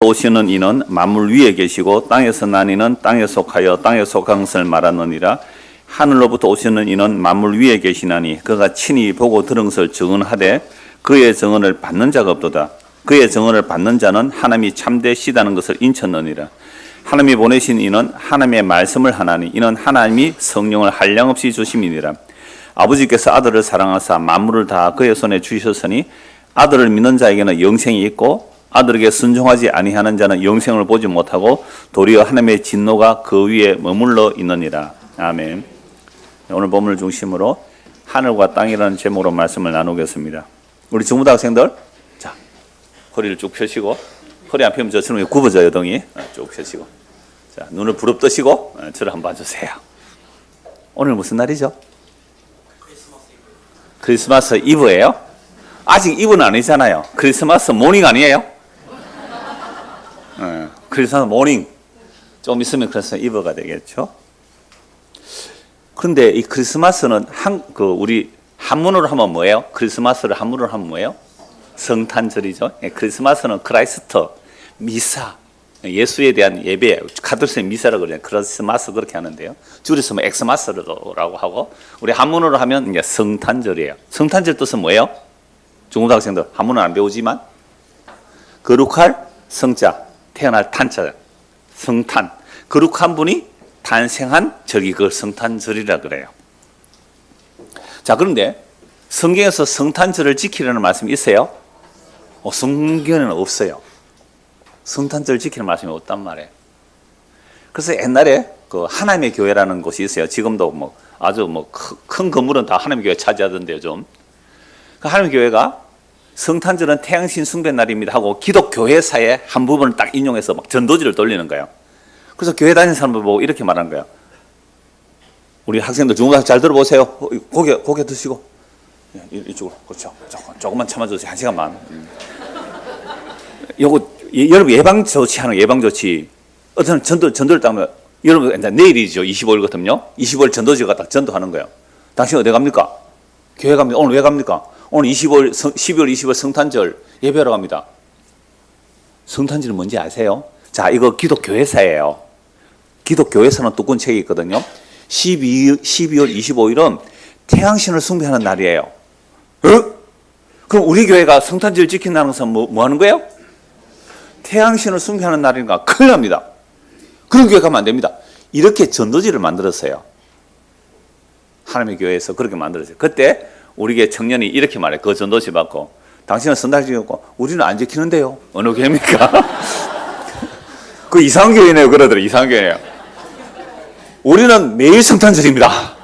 오시는 이는 만물 위에 계시고 땅에서 난 이는 땅에 속하여 땅에 속한 것을 말하느니라. 하늘로부터 오시는 이는 만물 위에 계시나니 그가 친히 보고 들은 것을 증언하되 그의 증언을 받는 자가 없도다. 그의 증언을 받는 자는 하나님이 참되시다는 것을 인쳤느니라. 하나님이 보내신 이는 하나님의 말씀을 하나니 이는 하나님이 성령을 한량없이 주심이니라. 아버지께서 아들을 사랑하사 만물을 다 그의 손에 주셨으니 아들을 믿는 자에게는 영생이 있고 아들에게 순종하지 아니하는 자는 영생을 보지 못하고 도리어 하나님의 진노가 그 위에 머물러 있느니라. 아멘. 오늘 본문을 중심으로 하늘과 땅이라는 제목으로 말씀을 나누겠습니다. 우리 중고등학생들, 자, 허리를 쭉 펴시고, 허리 안 펴면 저처럼 굽어져요, 덩이. 쭉 펴시고. 자, 눈을 부릅뜨시고, 저를 한번 봐주세요. 오늘 무슨 날이죠? 크리스마스 이브예요? 아직 이브는 아니잖아요. 크리스마스 모닝 아니에요? 크리스마스 모닝. 좀 있으면 크리스마스 이브가 되겠죠? 그런데 이 크리스마스는 우리 한문으로 하면 뭐예요? 크리스마스를 한문으로 하면 뭐예요? 성탄절이죠. 크리스마스는 크라이스트, 미사, 예수에 대한 예배, 카톨릭 미사라고 그래요. 크리스마스 그렇게 하는데요. 줄여서 뭐 엑스마스라고 하고, 우리 한문으로 하면 이제 성탄절이에요. 성탄절 뜻은 뭐예요? 중고등학생들 한문은 안 배우지만 거룩할 성자, 태어날 탄자, 성탄. 거룩한 분이 탄생한 절이 그 성탄절이라 그래요. 자, 그런데 성경에서 성탄절을 지키라는 말씀이 있어요? 성경에는 없어요. 성탄절 지키는 말씀이 없단 말이에요. 그래서 옛날에 그 하나님의 교회라는 곳이 있어요. 지금도 뭐 아주 큰 건물은 다 하나님의 교회 차지하던데요, 좀. 그 하나님의 교회가 성탄절은 태양신 숭배 날입니다 하고 기독교회사의 한 부분을 딱 인용해서 막 전도지를 돌리는 거예요. 그래서 교회 다니는 사람들 보고 이렇게 말하는 거예요. 우리 학생들 중고등학생 잘 들어보세요. 고개 드시고 이쪽으로. 그렇죠. 조금만 참아주세요. 1시간만. 요거 여러분 예방조치 하는 예방조치. 어떤 전도를 따면 여러분 이제 내일이죠. 25일 같으면요. 25일 전도지가 딱 전도하는 거예요. 당신 어디 갑니까? 교회 갑니다. 오늘 왜 갑니까? 오늘 12월 20일 성탄절 예배하러 갑니다. 성탄절은 뭔지 아세요? 자, 이거 기독교회사예요. 기독교회사는 두꺼운 책이 있거든요. 12월 25일은 태양신을 숭배하는 날이에요. 그럼 우리 교회가 성탄절 지킨다는 것은 뭐 하는 거예요? 태양신을 숭배하는 날이니까 큰일 납니다. 그런 교회 가면 안 됩니다. 이렇게 전도지를 만들었어요. 하나님의 교회에서 그렇게 만들었어요. 그때 우리 교회 청년이 이렇게 말해요. 그 전도지 받고, 당신은 성탄절이고 우리는 안 지키는데요. 어느 교회입니까? 그 이상한 교회네요. 그러더라고요. 이상한 교회네요. 우리는 매일 성탄절입니다.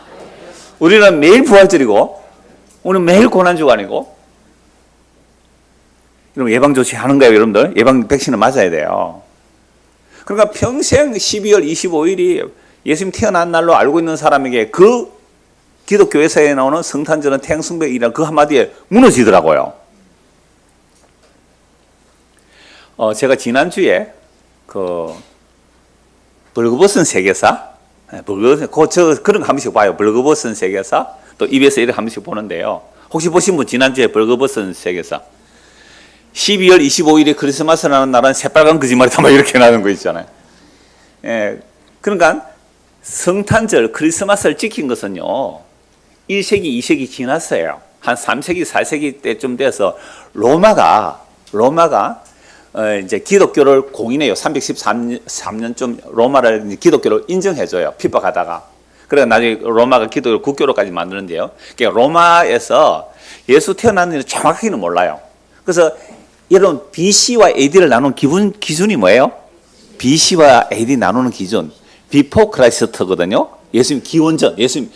우리는 매일 부활절이고, 우리는 매일 고난주간이고. 여러분 예방조치 하는 거예요, 여러분들. 예방 백신을 맞아야 돼요. 그러니까 평생 12월 25일이 예수님 태어난 날로 알고 있는 사람에게 그 기독교회사에 나오는 성탄절은 태양숭배이라는 그 한마디에 무너지더라고요. 제가 지난주에 벌거벗은 세계사, 그런 거 한 번씩 봐요. 벌거벗은 세계사, 또 EBS 이렇게 한 번씩 보는데요. 혹시 보신 분 지난주에 벌거벗은 세계사. 12월 25일이 크리스마스라는 날은 새빨간 거짓말이다 막 이렇게 나는 거 있잖아요. 예, 그러니까 성탄절, 크리스마스를 지킨 것은요, 1세기, 2세기 지났어요. 한 3세기, 4세기 때쯤 돼서 로마가 이제 기독교를 공인해요. 313년쯤 로마를 기독교를 인정해줘요. 핍박하다가. 그래서 나중에 로마가 기독교를 국교로까지 만드는데요. 그러니까 로마에서 예수 태어난 일은 정확하게는 몰라요. 그래서 여러분 BC와 AD를 나누는 기준이 뭐예요? BC와 AD 나누는 기준. 비포 크라이스트거든요. 예수님 기원전, 예수님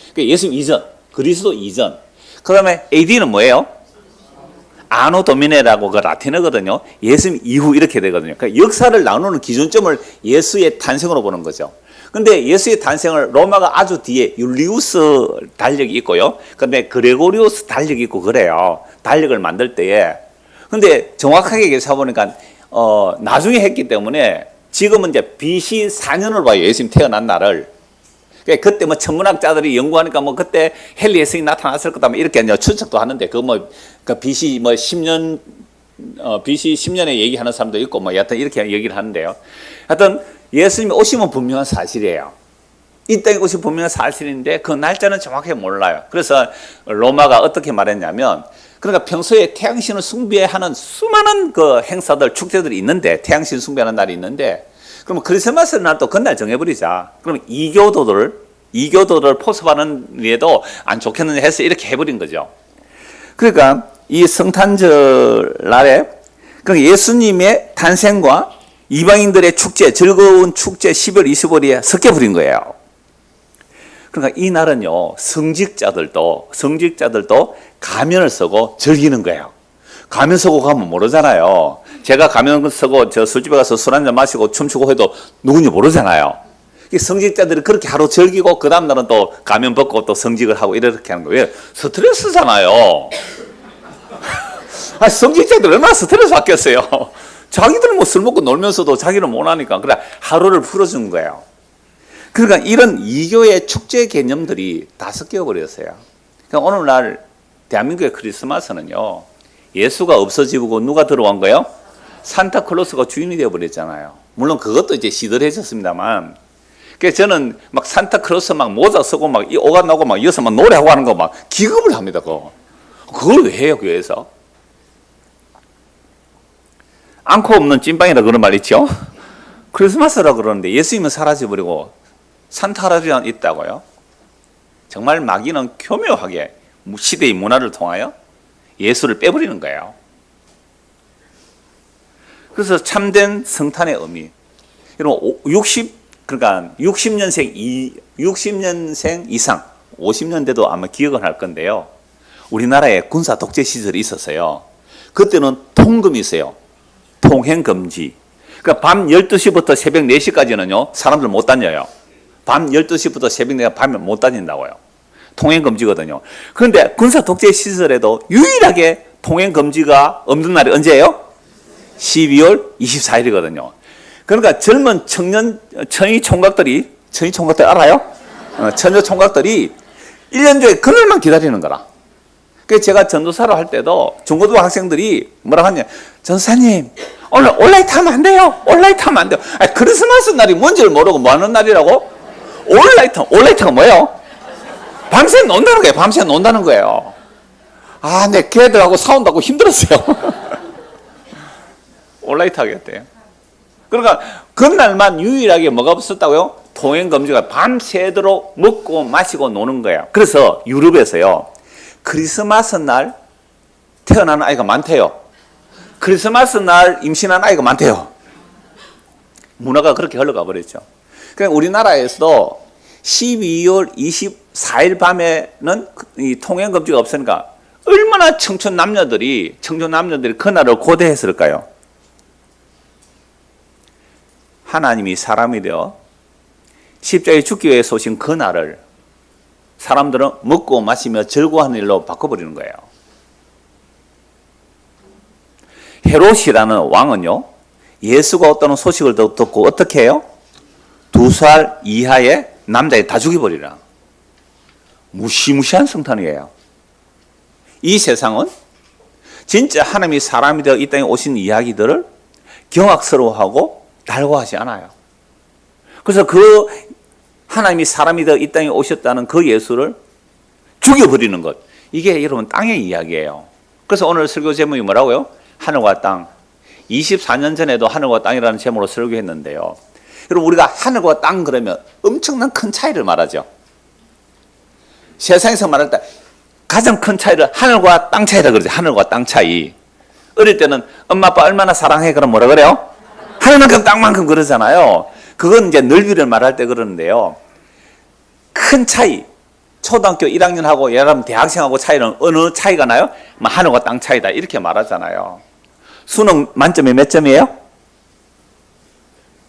이전, 그리스도 이전. 그 다음에 AD는 뭐예요? 아노 도미네라고 그 라틴어거든요. 예수님 이후 이렇게 되거든요. 그러니까 역사를 나누는 기준점을 예수의 탄생으로 보는 거죠. 근데 예수의 탄생을 로마가 아주 뒤에 율리우스 달력이 있고요. 근데 그레고리우스 달력이 있고 그래요. 달력을 만들 때에. 근데 정확하게 계산해보니까 나중에 했기 때문에 지금은 이제 BC 4년을 봐요. 예수님 태어난 날을. 그때 뭐 천문학자들이 연구하니까 뭐 그때 헨리 예수님이 나타났을 거다 뭐 이렇게 추측도 하는데 그 BC 10년 BC 10년에 얘기하는 사람도 있고 뭐 여하튼 이렇게 얘기를 하는데요. 하여튼 예수님이 오시면 분명한 사실이에요. 이 땅에 오신 분명한 사실인데 그 날짜는 정확하게 몰라요. 그래서 로마가 어떻게 말했냐면, 그러니까 평소에 태양신을 숭배하는 수많은 그 행사들, 축제들이 있는데, 태양신 숭배하는 날이 있는데, 그러면 크리스마스 날도 그날 정해버리자. 그러면 이교도를 포섭하는 일에도 안 좋겠느냐 해서 이렇게 해버린 거죠. 그러니까 이 성탄절 날에 그러니까 예수님의 탄생과 이방인들의 축제, 즐거운 축제 10월 25일에 섞여버린 거예요. 그러니까 이 날은요, 성직자들도 가면을 쓰고 즐기는 거예요. 가면 쓰고 가면 모르잖아요. 제가 가면 쓰고 저 술집에 가서 술 한잔 마시고 춤추고 해도 누군지 모르잖아요. 성직자들이 그렇게 하루 즐기고 그 다음 날은 또 가면 벗고 또 성직을 하고 이렇게 하는 거예요. 왜? 스트레스잖아요. 성직자들 얼마나 스트레스 받겠어요. 자기들은 뭐 술 먹고 놀면서도 자기는 못 하니까 그래 하루를 풀어준 거예요. 그러니까 이런 이교의 축제 개념들이 다 섞여 버렸어요. 그러니까 오늘날 대한민국의 크리스마스는요, 예수가 없어지고 누가 들어온 거예요? 산타클로스가 주인이 되어 버렸잖아요. 물론 그것도 이제 시들해졌습니다만, 그래서 저는 막 산타클로스 막 모자 쓰고 막 이 오가 나고 막 이어서 막 노래하고 하는 거 막 기겁을 합니다. 그걸 왜 해요, 교회에서? 앙코 없는 찐빵이라 그런 말 있죠? 크리스마스라 그러는데 예수님은 사라져버리고 산타 할아버지만 있다고요? 정말 마귀는 교묘하게 시대의 문화를 통하여 예수를 빼버리는 거예요. 그래서 참된 성탄의 의미. 여러분, 그러니까 60년생 이상, 50년대도 아마 기억을 할 건데요. 우리나라에 군사 독재 시절이 있었어요. 그때는 통금이 있어요. 통행금지. 그러니까 밤 12시부터 새벽 4시까지는요, 사람들 못 다녀요. 밤 12시부터 새벽 4시 밤에 못 다닌다고요. 통행금지거든요. 그런데 군사 독재 시절에도 유일하게 통행금지가 없는 날이 언제예요? 12월 24일이거든요. 그러니까 젊은 청이 총각들이 알아요? 처녀 총각들이 1년 중에 그날만 기다리는 거라. 그래서 제가 전도사를 할 때도 중고등부 학생들이 뭐라고 하냐, 전사님 오늘 온라이트 하면 안 돼요. 온라이트 하면 안 돼요. 아니, 크리스마스 날이 뭔지를 모르고 뭐 하는 날이라고? 온라이트가 뭐예요? 밤새 논다는 거예요. 밤새 논다는 거예요. 내 걔들하고 싸운다고 힘들었어요. 온라이트 하겠대요. 그러니까 그날만 유일하게 뭐가 없었다고요? 통행금지가 밤새도록 먹고 마시고 노는 거예요. 그래서 유럽에서요, 크리스마스 날 태어나는 아이가 많대요. 크리스마스 날 임신한 아이가 많대요. 문화가 그렇게 흘러가 버렸죠. 그러니까 우리나라에서도 12월 24일 밤에는 이 통행금지가 없으니까 얼마나 청춘 남녀들이 그날을 고대했을까요? 하나님이 사람이 되어 십자가에 죽기 위해 오신 그날을 사람들은 먹고 마시며 즐거워하는 일로 바꿔버리는 거예요. 헤롯이라는 왕은요, 예수가 없다는 소식을 듣고 어떻게 해요? 2살 이하의 남자애 다 죽여버리라. 무시무시한 성탄이에요. 이 세상은 진짜 하나님이 사람이 되어 이 땅에 오신 이야기들을 경악스러워하고 달궈하지 않아요. 그래서 그 하나님이 사람이 되어 이 땅에 오셨다는 그 예수를 죽여버리는 것, 이게 여러분 땅의 이야기예요. 그래서 오늘 설교 제목이 뭐라고요? 하늘과 땅. 24년 전에도 하늘과 땅이라는 제목으로 설교했는데요. 여러분, 우리가 하늘과 땅 그러면 엄청난 큰 차이를 말하죠. 세상에서 말할 때 가장 큰 차이를 하늘과 땅 차이라 그러죠. 하늘과 땅 차이. 어릴 때는 엄마 아빠 얼마나 사랑해 그럼 뭐라 그래요? 하늘만큼 땅만큼 그러잖아요. 그건 이제 넓이를 말할 때 그러는데요. 큰 차이, 초등학교 1학년하고 여러분 대학생하고 차이는 어느 차이가 나요? 하늘과 땅 차이다 이렇게 말하잖아요. 수능 만점에 몇 점이에요?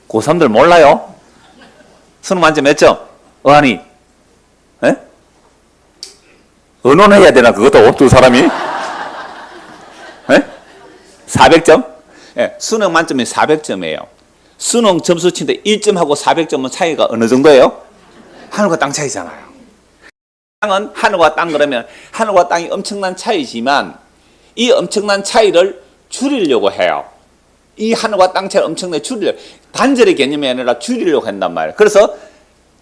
고3들 몰라요? 수능 만점 몇 점? 어한이? 에? 언론해야 되나 그것도 두 사람이? 에? 400점? 예, 수능 만점이 400점이에요. 수능 점수 치는데 1점하고 400점은 차이가 어느 정도예요? 하늘과 땅 차이잖아요. 땅은 하늘과 땅 그러면 하늘과 땅이 엄청난 차이지만 이 엄청난 차이를 줄이려고 해요. 이 하늘과 땅 차이를 엄청나게 줄이려고, 단절의 개념이 아니라 줄이려고 한단 말이에요. 그래서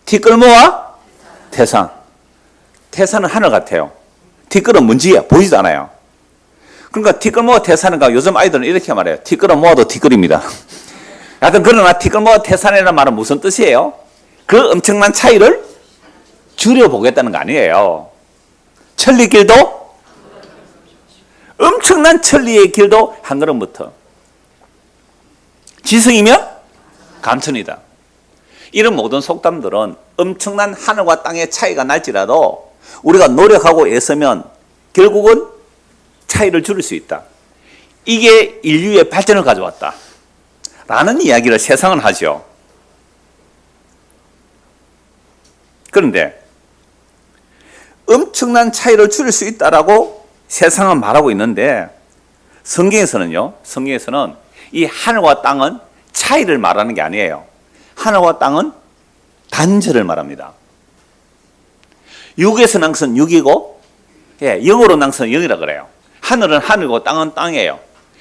티끌모아 태산. 태산은 하늘 같아요. 티끌은 먼지야. 보이지도 않아요. 그러니까 티끌모아 태산인가 요즘 아이들은 이렇게 말해요. 티끌은 모아도 티끌입니다. 하여튼 그러나 티끌모아 태산이라는 말은 무슨 뜻이에요? 그 엄청난 차이를 줄여보겠다는 거 아니에요. 천리길도 엄청난 천리의 길도 한 걸음부터. 지성이면 감천이다. 이런 모든 속담들은 엄청난 하늘과 땅의 차이가 날지라도 우리가 노력하고 애쓰면 결국은 차이를 줄일 수 있다. 이게 인류의 발전을 가져왔다. 라는 이야기를 세상은 하죠. 그런데 엄청난 차이를 줄일 수 있다라고 세상은 말하고 있는데 성경에서는요. 성경에서는 이 하늘과 땅은 차이를 말하는 게 아니에요. 하늘과 땅은 단절을 말합니다. 육에서 난 것은 육이고, 영으로 난 것은 영이라 그래요. 하늘은 하늘이고 땅은 땅이에요.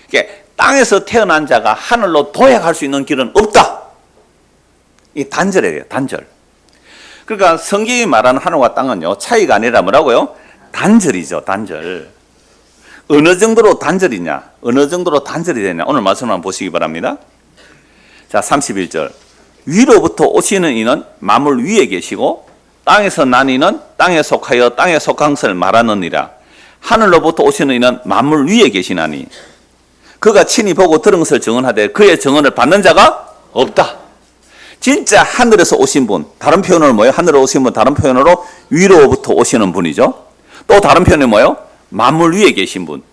그러니까 땅에서 태어난 자가 하늘로 도약할 수 있는 길은 없다. 이 단절이에요. 단절. 그러니까 성경이 말하는 하늘과 땅은요, 차이가 아니라 뭐라고요? 단절이죠. 단절. 어느 정도로 단절이냐? 어느 정도로 단절이 되냐? 오늘 말씀 한번 보시기 바랍니다. 자, 31절. 위로부터 오시는 이는 만물 위에 계시고 땅에서 난 이는 땅에 속하여 땅에 속한 것을 말하느니라. 하늘로부터 오시는 이는 만물 위에 계시나니 그가 친히 보고 들은 것을 증언하되 그의 증언을 받는 자가 없다. 진짜 하늘에서 오신 분, 다른 표현으로 뭐예요? 하늘에 오신 분, 다른 표현으로 위로부터 오시는 분이죠. 또 다른 표현이 뭐예요? 만물 위에 계신 분.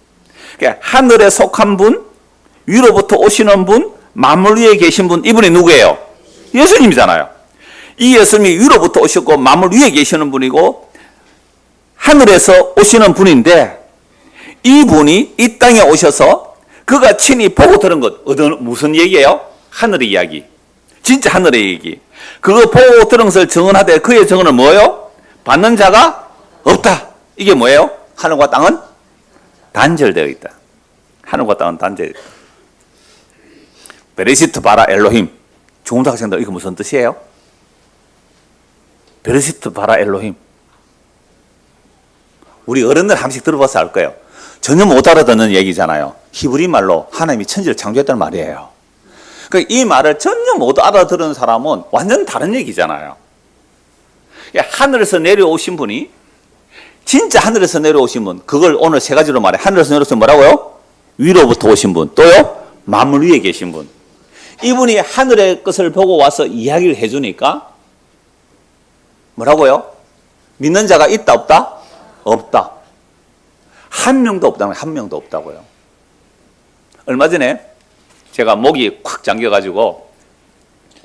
그러니까 하늘에 속한 분, 위로부터 오시는 분, 만물 위에 계신 분, 이분이 누구예요? 예수님이잖아요. 이 예수님이 위로부터 오셨고 만물 위에 계시는 분이고 하늘에서 오시는 분인데 이분이 이 땅에 오셔서 그가 친히 보고 들은 것, 무슨 얘기예요? 하늘의 이야기. 진짜 하늘의 얘기. 그거 보고 들은 것을 증언하되 그의 증언은 뭐예요? 받는 자가 없다. 이게 뭐예요? 하늘과 땅은 단절되어 있다. 하늘과 땅은 단절되어 있다. 베레시트 바라 엘로힘. 중고등 학생들 이거 무슨 뜻이에요? 베레시트 바라 엘로힘. 우리 어른들 한 번씩 들어봐서 알 거예요. 전혀 못 알아듣는 얘기잖아요. 히브리 말로 하나님이 천지를 창조했다는 말이에요. 그러니까 이 말을 전혀 못 알아들은 사람은 완전 다른 얘기잖아요. 하늘에서 내려오신 분이 진짜 하늘에서 내려오신 분, 그걸 오늘 세 가지로 말해. 하늘에서 내려오신 뭐라고요? 위로부터 오신 분, 또요 만물 위에 계신 분. 이분이 하늘의 것을 보고 와서 이야기를 해주니까 뭐라고요? 믿는 자가 있다 없다? 없다. 한 명도 없다면 한 명도 없다고요. 얼마 전에 제가 목이 콱 잠겨가지고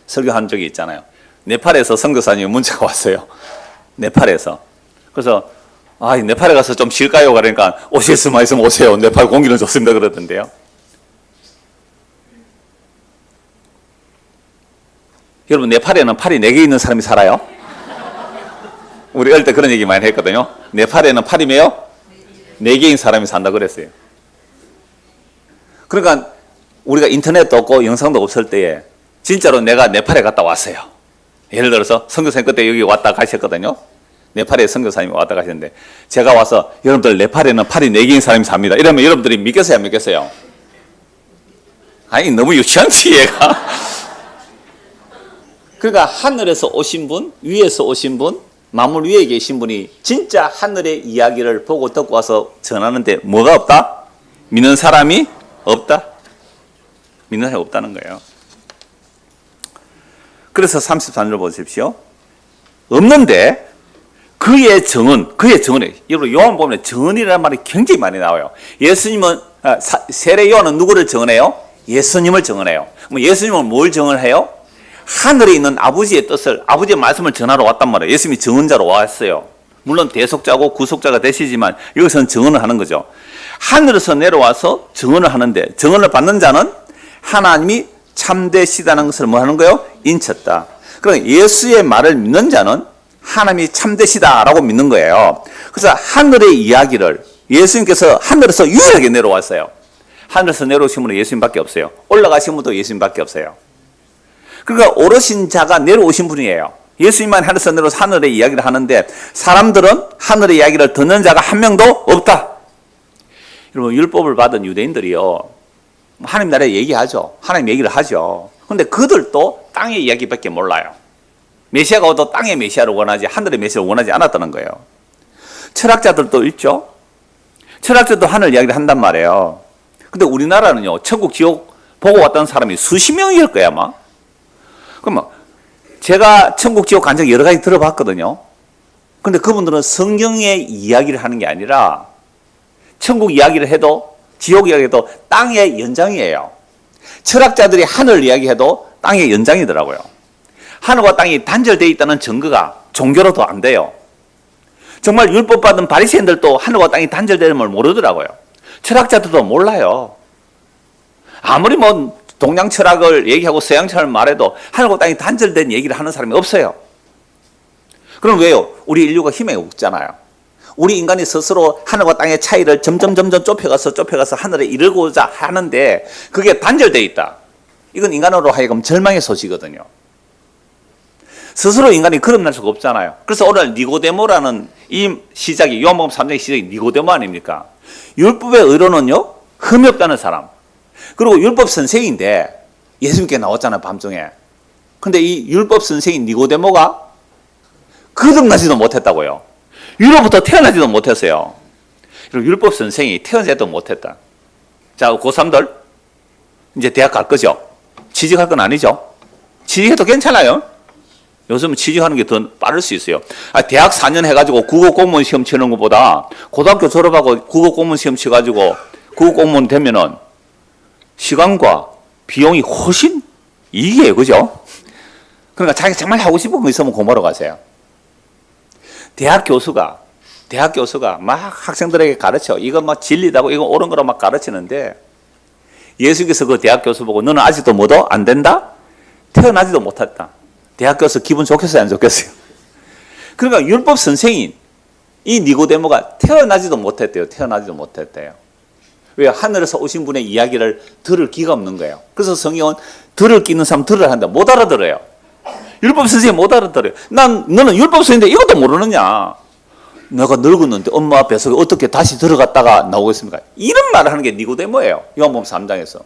설교한 적이 있잖아요. 네팔에서 선교사님이 문자가 왔어요. 네팔에서. 그래서 네팔에 가서 좀 쉴까요? 그러니까 오실 수만 있으면 오세요. 네팔 공기는 좋습니다. 그러던데요. 여러분, 네팔에는 팔이 4개 있는 사람이 살아요? 우리 어릴 때 그런 얘기 많이 했거든요. 네팔에는 팔이 매요? 4개인 사람이 산다 그랬어요. 그러니까 우리가 인터넷도 없고 영상도 없을 때에 진짜로 내가 네팔에 갔다 왔어요. 예를 들어서 선교사님 그때 여기 왔다 가셨거든요. 네팔에 선교사님이 왔다 가셨는데 제가 와서 여러분들 네팔에는 팔이 4개인 사람이 삽니다. 이러면 여러분들이 믿겠어요? 안 믿겠어요? 아니 너무 유치한지 얘가. 그러니까 하늘에서 오신 분, 위에서 오신 분, 만물 위에 계신 분이 진짜 하늘의 이야기를 보고 듣고 와서 전하는데 뭐가 없다? 믿는 사람이 없다? 믿는 사람이 없다는 거예요. 그래서 33절 보십시오. 없는데 그의 정언에 여러분 요한 보면 정언이라는 말이 굉장히 많이 나와요. 예수님은 세례 요한은 누구를 정언해요? 예수님을 정언해요. 그럼 예수님은 뭘 정언해요? 하늘에 있는 아버지의 뜻을, 아버지의 말씀을 전하러 왔단 말이에요. 예수님이 정언자로 왔어요. 물론 대속자고 구속자가 되시지만 여기서는 정언을 하는 거죠. 하늘에서 내려와서 정언을 하는데 정언을 받는 자는 하나님이 참되시다는 것을 뭐 하는 거예요? 인쳤다. 그러니까 예수의 말을 믿는 자는 하나님이 참되시다라고 믿는 거예요. 그래서 하늘의 이야기를 예수님께서 하늘에서 유일하게 내려왔어요. 하늘에서 내려오신 분은 예수님밖에 없어요. 올라가신 분도 예수님밖에 없어요. 그러니까 오르신 자가 내려오신 분이에요. 예수님만 하늘에서 내려오서 하늘의 이야기를 하는데 사람들은 하늘의 이야기를 듣는 자가 한 명도 없다. 여러분, 율법을 받은 유대인들이요, 하나님 나라에 얘기하죠. 하나님 얘기를 하죠. 근데 그들도 땅의 이야기밖에 몰라요. 메시아가 와도 땅의 메시아를 원하지 하늘의 메시아를 원하지 않았다는 거예요. 철학자들도 있죠. 철학자도 하늘 이야기를 한단 말이에요. 근데 우리나라는요, 천국 지옥 보고 왔다는 사람이 수십 명일 거야 아마. 그러면 제가 천국 지옥 간 적 여러 가지 들어봤거든요. 근데 그분들은 성경의 이야기를 하는 게 아니라 천국 이야기를 해도 지옥 이야기해도 땅의 연장이에요. 철학자들이 하늘 이야기해도 땅의 연장이더라고요. 하늘과 땅이 단절되어 있다는 증거가 종교로도 안 돼요. 정말 율법 받은 바리새인들도 하늘과 땅이 단절되는 걸 모르더라고요. 철학자들도 몰라요. 아무리 뭐 동양 철학을 얘기하고 서양 철학을 말해도 하늘과 땅이 단절된 얘기를 하는 사람이 없어요. 그럼 왜요? 우리 인류가 희망이 없잖아요. 우리 인간이 스스로 하늘과 땅의 차이를 점점 좁혀가서 하늘에 이르고자 하는데 그게 단절되어 있다. 이건 인간으로 하여금 절망의 소식이거든요. 스스로 인간이 거듭날 수가 없잖아요. 그래서 오늘 니고데모라는 이 시작이, 요한복음 3장의 시작이 니고데모 아닙니까? 율법의 의로는요, 흠이 없다는 사람. 그리고 율법 선생인데 예수님께 나왔잖아요, 밤중에. 근데 이 율법 선생인 니고데모가 거듭나지도 못했다고요. 유로부터 태어나지도 못했어요. 그리고 율법 선생이 태어나지도 못했다. 자, 고3들 이제 대학 갈 거죠? 취직할 건 아니죠? 취직해도 괜찮아요. 요즘은 취직하는 게 더 빠를 수 있어요. 대학 4년 해가지고 국어 공무원 시험 치는 것보다 고등학교 졸업하고 국어 공무원 시험 치가지고 국어 공무원 되면은 시간과 비용이 훨씬 이익이에요. 그죠? 그러니까 자기가 정말 하고 싶은 거 있으면 공부하러 가세요. 대학 교수가 막 학생들에게 가르쳐. 이거 막 진리다고, 이거 옳은 거라고 막 가르치는데 예수께서 그 대학 교수 보고 너는 아직도 뭐도 안 된다? 태어나지도 못했다. 대학 교수 기분 좋겠어요, 안 좋겠어요? 그러니까 율법 선생인 이 니고데모가 태어나지도 못했대요. 왜? 하늘에서 오신 분의 이야기를 들을 기가 없는 거예요. 그래서 성경은 들을 끼는 사람 들으라 한다. 못 알아들어요. 율법 선생님 못 알아들어요. 너는 율법 선생인데 이것도 모르느냐? 내가 늙었는데 엄마 뱃속에 어떻게 다시 들어갔다가 나오겠습니까? 이런 말을 하는 게 니고데모예요. 요한복음 3장에서.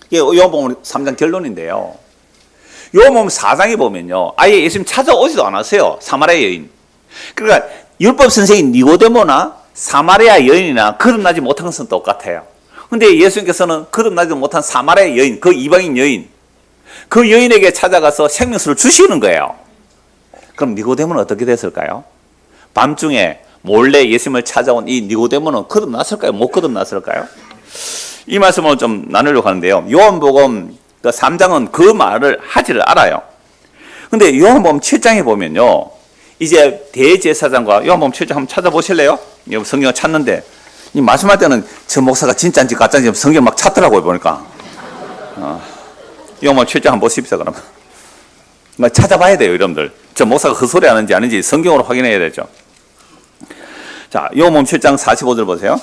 이게 요한복음 3장 결론인데요. 요한복음 4장에 보면요, 아예 예수님 찾아오지도 않았어요. 사마리아 여인. 그러니까 율법 선생인 니고데모나 사마리아 여인이나 거듭나지 못한 것은 똑같아요. 근데 예수님께서는 거듭나지 못한 사마리아 여인, 그 이방인 여인, 그 여인에게 찾아가서 생명수를 주시는 거예요. 그럼 니고데모는 어떻게 됐을까요? 밤중에 몰래 예수님을 찾아온 이 니고데모는 거듭났을까요? 못 거듭났을까요? 이 말씀을 좀 나누려고 하는데요. 요한복음 3장은 그 말을 하지를 않아요. 근데 요한복음 7장에 보면요, 이제 대제사장과 요한복음 7장 한번 찾아보실래요? 여기 성경을 찾는데 이 말씀할 때는 저 목사가 진짜인지 가짜인지 성경 막 찾더라고요, 보니까. 요한복음 7장 한번 보십시오, 그러면. 찾아봐야 돼요, 여러분들. 저 목사가 헛소리 하는지 아닌지 성경으로 확인해야 되죠. 자, 요한복음 7장 45절 보세요.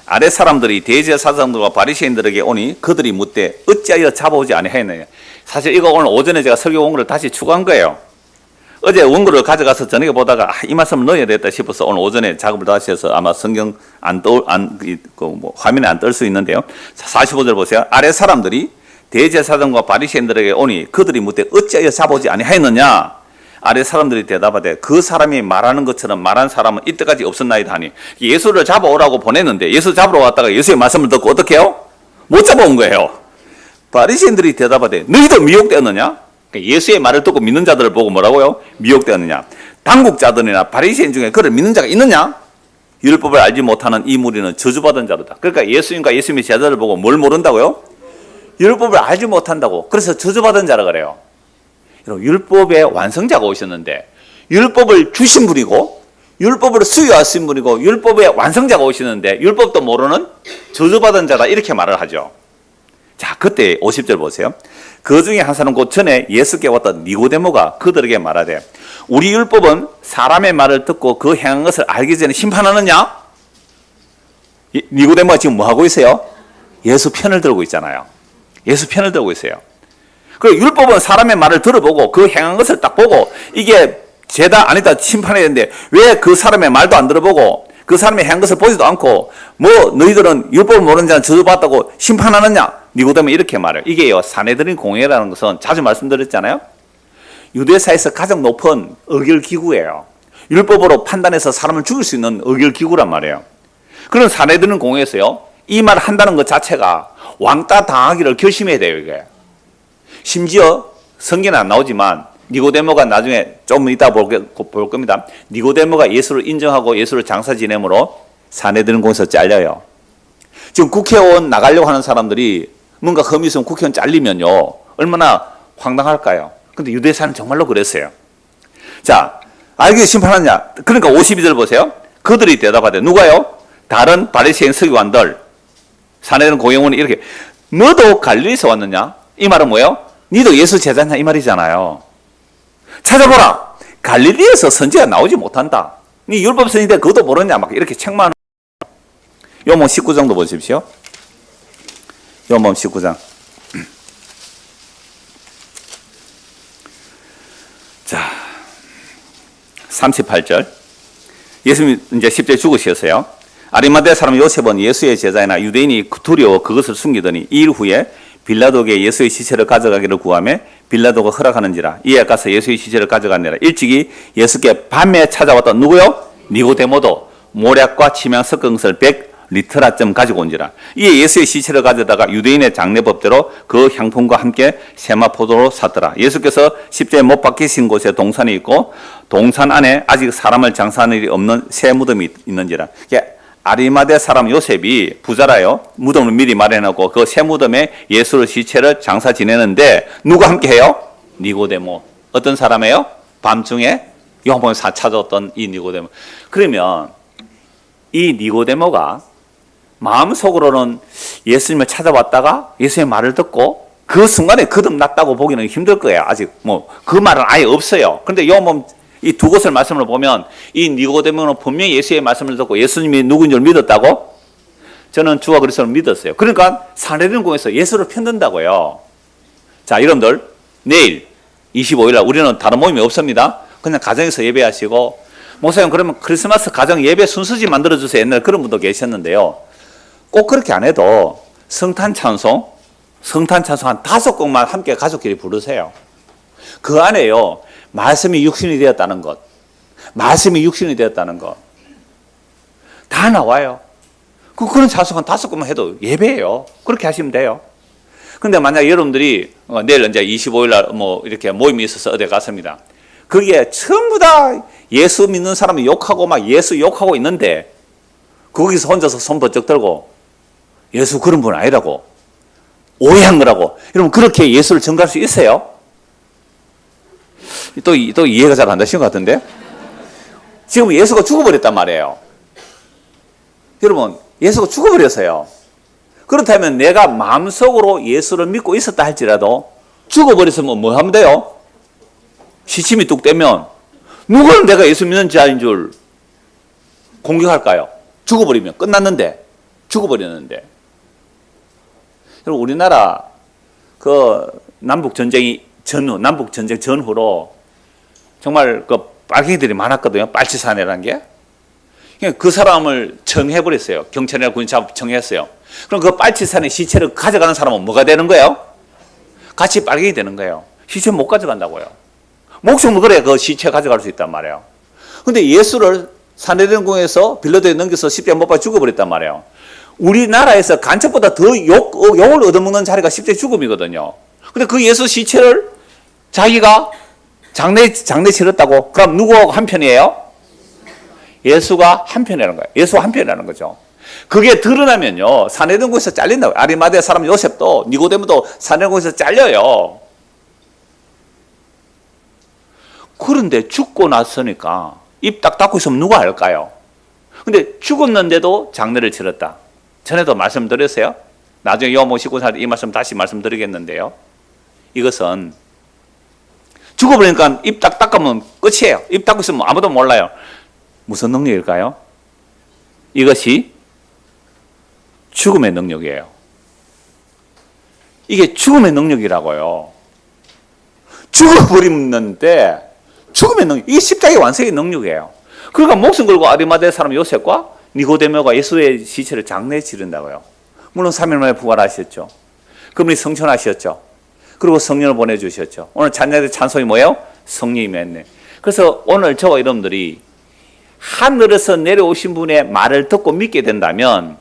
아랫 사람들이 대제사장들과 바리새인들에게 오니 그들이 묻되 어찌하여 잡아오지 아니하였느냐. 사실 이거 오늘 오전에 제가 설교 원고를 다시 추가한 거예요. 어제 원고를 가져가서 저녁에 보다가 이 말씀을 넣어야 되겠다 싶어서 오늘 오전에 작업을 다시 해서 아마 성경 화면에 안 뜰 수 있는데요. 45절 보세요. 아랫 사람들이 대제사장과 바리새인들에게 오니 그들이 묻되 어찌하여 잡아오지 아니하였느냐. 아래 사람들이 대답하되 그 사람이 말하는 것처럼 말한 사람은 이때까지 없었나이다 하니, 예수를 잡아오라고 보냈는데 예수 잡으러 왔다가 예수의 말씀을 듣고 어떻게 해요? 못 잡아온 거예요. 바리새인들이 대답하되 너희도 미혹되었느냐? 예수의 말을 듣고 믿는 자들을 보고 뭐라고요? 미혹되었느냐? 당국자들이나 바리새인 중에 그를 믿는 자가 있느냐? 율법을 알지 못하는 이 무리는 저주받은 자로다. 그러니까 예수님과 예수님의 제자들을 보고 뭘 모른다고요? 율법을 알지 못한다고. 그래서 저주받은 자라 그래요. 율법의 완성자가 오셨는데 율법을 주신 분이고 율법을 수여하신 분이고 율법의 완성자가 오시는데 율법도 모르는 저주받은 자다, 이렇게 말을 하죠. 자, 그때 50절 보세요. 그 중에 한 사람 곧 전에 예수께 왔던 니고데모가 그들에게 말하되 우리 율법은 사람의 말을 듣고 그 행한 것을 알기 전에 심판하느냐? 니고데모가 지금 뭐 하고 있어요? 예수 편을 들고 있잖아요. 예수 편을 들고 있어요. 그 율법은 사람의 말을 들어보고 그 행한 것을 딱 보고 이게 죄다 아니다 심판해야 되는데 왜 그 사람의 말도 안 들어보고 그 사람의 행한 것을 보지도 않고 뭐 너희들은 율법을 모르는 자는 저주받았다고 심판하느냐? 니고데모 이렇게 말해요. 이게요, 사내들인 공회라는 것은 자주 말씀드렸잖아요. 유대사에서 가장 높은 의결기구예요. 율법으로 판단해서 사람을 죽일 수 있는 의결기구란 말이에요. 그런 사내들인 공회에서요, 이 말을 한다는 것 자체가 왕따 당하기를 결심해야 돼요, 이게. 심지어 성경에 안 나오지만 니고데모가 나중에 좀 이따 볼 겁니다. 니고데모가 예수를 인정하고 예수를 장사 지내므로 사내들인 공회에서 잘려요. 지금 국회의원 나가려고 하는 사람들이 뭔가 흠이 있으면 국회의원 잘리면요, 얼마나 황당할까요? 근데 유대사는 정말로 그랬어요. 자, 알게 심판하느냐? 그러니까 52절 보세요. 그들이 대답하되 누가요? 다른 바리새인 서기관들, 사내들인 공회의원이 이렇게 너도 갈릴리에서 왔느냐? 이 말은 뭐예요? 니도 예수 제자냐? 이 말이잖아요. 찾아보라. 갈릴리에서 선지가 나오지 못한다. 니 율법 선지인데 그것도 모르냐? 막 이렇게 책만. 요몸 19장도 보십시오. 요몸 19장. 자, 38절. 예수님이 이제 십자가에 죽으셨어요. 아리마대 사람 요셉은 예수의 제자이나 유대인이 두려워 그것을 숨기더니 2일 후에 빌라도에게 예수의 시체를 가져가기를 구하며 빌라도가 허락하는지라 이에 가서 예수의 시체를 가져가니라. 일찍이 예수께 밤에 찾아왔던 누구요? 니고데모도 모략과 침향 섞은 것을 100리터라쯤 가지고 온지라. 이에 예수의 시체를 가져다가 유대인의 장례법대로 그 향품과 함께 세마포도로 샀더라. 예수께서 십자가에 못 박히신 곳에 동산이 있고 동산 안에 아직 사람을 장사하는 일이 없는 새 무덤이 있는지라. 아리마대 사람 요셉이 부자라요. 무덤을 미리 마련하고 그 새 무덤에 예수의 시체를 장사 지내는데 누가 함께 해요? 니고데모. 어떤 사람이에요? 밤중에 요한복음에 찾아왔던 이 니고데모. 그러면 이 니고데모가 마음속으로는 예수님을 찾아왔다가 예수의 말을 듣고 그 순간에 거듭났다고 보기는 힘들 거예요. 아직 뭐 그 말은 아예 없어요. 그런데 요한복음 이 두 곳을 말씀을 보면 이 니고데모는 분명히 예수의 말씀을 듣고 예수님이 누구인 줄 믿었다고? 저는 주와 그리스도를 믿었어요. 그러니까 사내들인 공회에서 예수를 편든다고요. 자, 여러분들 내일 25일 날 우리는 다른 모임이 없습니다. 그냥 가정에서 예배하시고 목사님 그러면 크리스마스 가정 예배 순서지 만들어주세요. 옛날에 그런 분도 계셨는데요. 꼭 그렇게 안 해도 성탄 찬송 한 5곡만 함께 가족끼리 부르세요. 그 안에요. 말씀이 육신이 되었다는 것. 말씀이 육신이 되었다는 것. 다 나와요. 그런 찬송 한 5곡만 해도 예배예요. 그렇게 하시면 돼요. 근데 만약 여러분들이 내일 이제 25일 날 뭐 이렇게 모임이 있어서 어디 갔습니다. 거기에 전부 다 예수 믿는 사람이 욕하고 막 예수 욕하고 있는데 거기서 혼자서 손 번쩍 들고 예수 그런 분 아니라고 오해한 거라고. 여러분 그렇게 예수를 전가할 수 있어요? 또 이해가 잘 안 되신 것 같은데? 지금 예수가 죽어버렸단 말이에요. 여러분 예수가 죽어버렸어요. 그렇다면 내가 마음속으로 예수를 믿고 있었다 할지라도 죽어버렸으면 뭐 하면 돼요? 시침이 뚝 떼면 누가 내가 예수 믿는 자인 줄 공격할까요? 죽어버리면 끝났는데, 죽어버렸는데. 여러분 우리나라 그 남북 전쟁 전후로 정말 그 빨갱이들이 많았거든요. 빨치산이라는 게. 그 사람을 청해버렸어요. 경찰이나 군인 청했어요. 그럼 그 빨치산의 시체를 가져가는 사람은 뭐가 되는 거예요? 같이 빨갱이 되는 거예요. 시체 못 가져간다고요. 목숨을 걸어야 그 시체 가져갈 수 있단 말이에요. 근데 예수를 사내den궁에서 빌라도에 넘겨서 십자가에 못 박아 죽어버렸단 말이에요. 우리나라에서 간첩보다 더 욕을 얻어먹는 자리가 십자가 죽음이거든요. 근데 그 예수 시체를 자기가 장례 치렀다고? 그럼 누구하고 한편이에요? 예수가 한편이라는 거예요. 예수가 한편이라는 거죠. 그게 드러나면요, 사내den궁에서 잘린다고요. 아리마대 사람 요셉도 니고데모도 사내den궁에서 잘려요. 그런데 죽고 났으니까 입 딱 닫고 있으면 누가 할까요? 근데 죽었는데도 장례를 치렀다. 전에도 말씀드렸어요. 나중에 요한복음 19장 이 말씀 다시 말씀드리겠는데요. 이것은 죽어버리니까 입 딱 닫으면 끝이에요. 입 닫고 있으면 아무도 몰라요. 무슨 능력일까요? 이것이 죽음의 능력이에요. 이게 죽음의 능력이라고요. 죽어버리는데 죽음의 능력, 이게 십자가의 완성의 능력이에요. 그러니까 목숨 걸고 아리마대 사람 요셉과 니고데모가 예수의 시체를 장례에 치른다고요. 물론 3일 만에 부활하셨죠. 그분이 성천하셨죠. 그리고 성령을 보내주셨죠. 오늘 찬양의 찬송이 뭐예요? 성령이 맺네. 그래서 오늘 저와 여러분들이 하늘에서 내려오신 분의 말을 듣고 믿게 된다면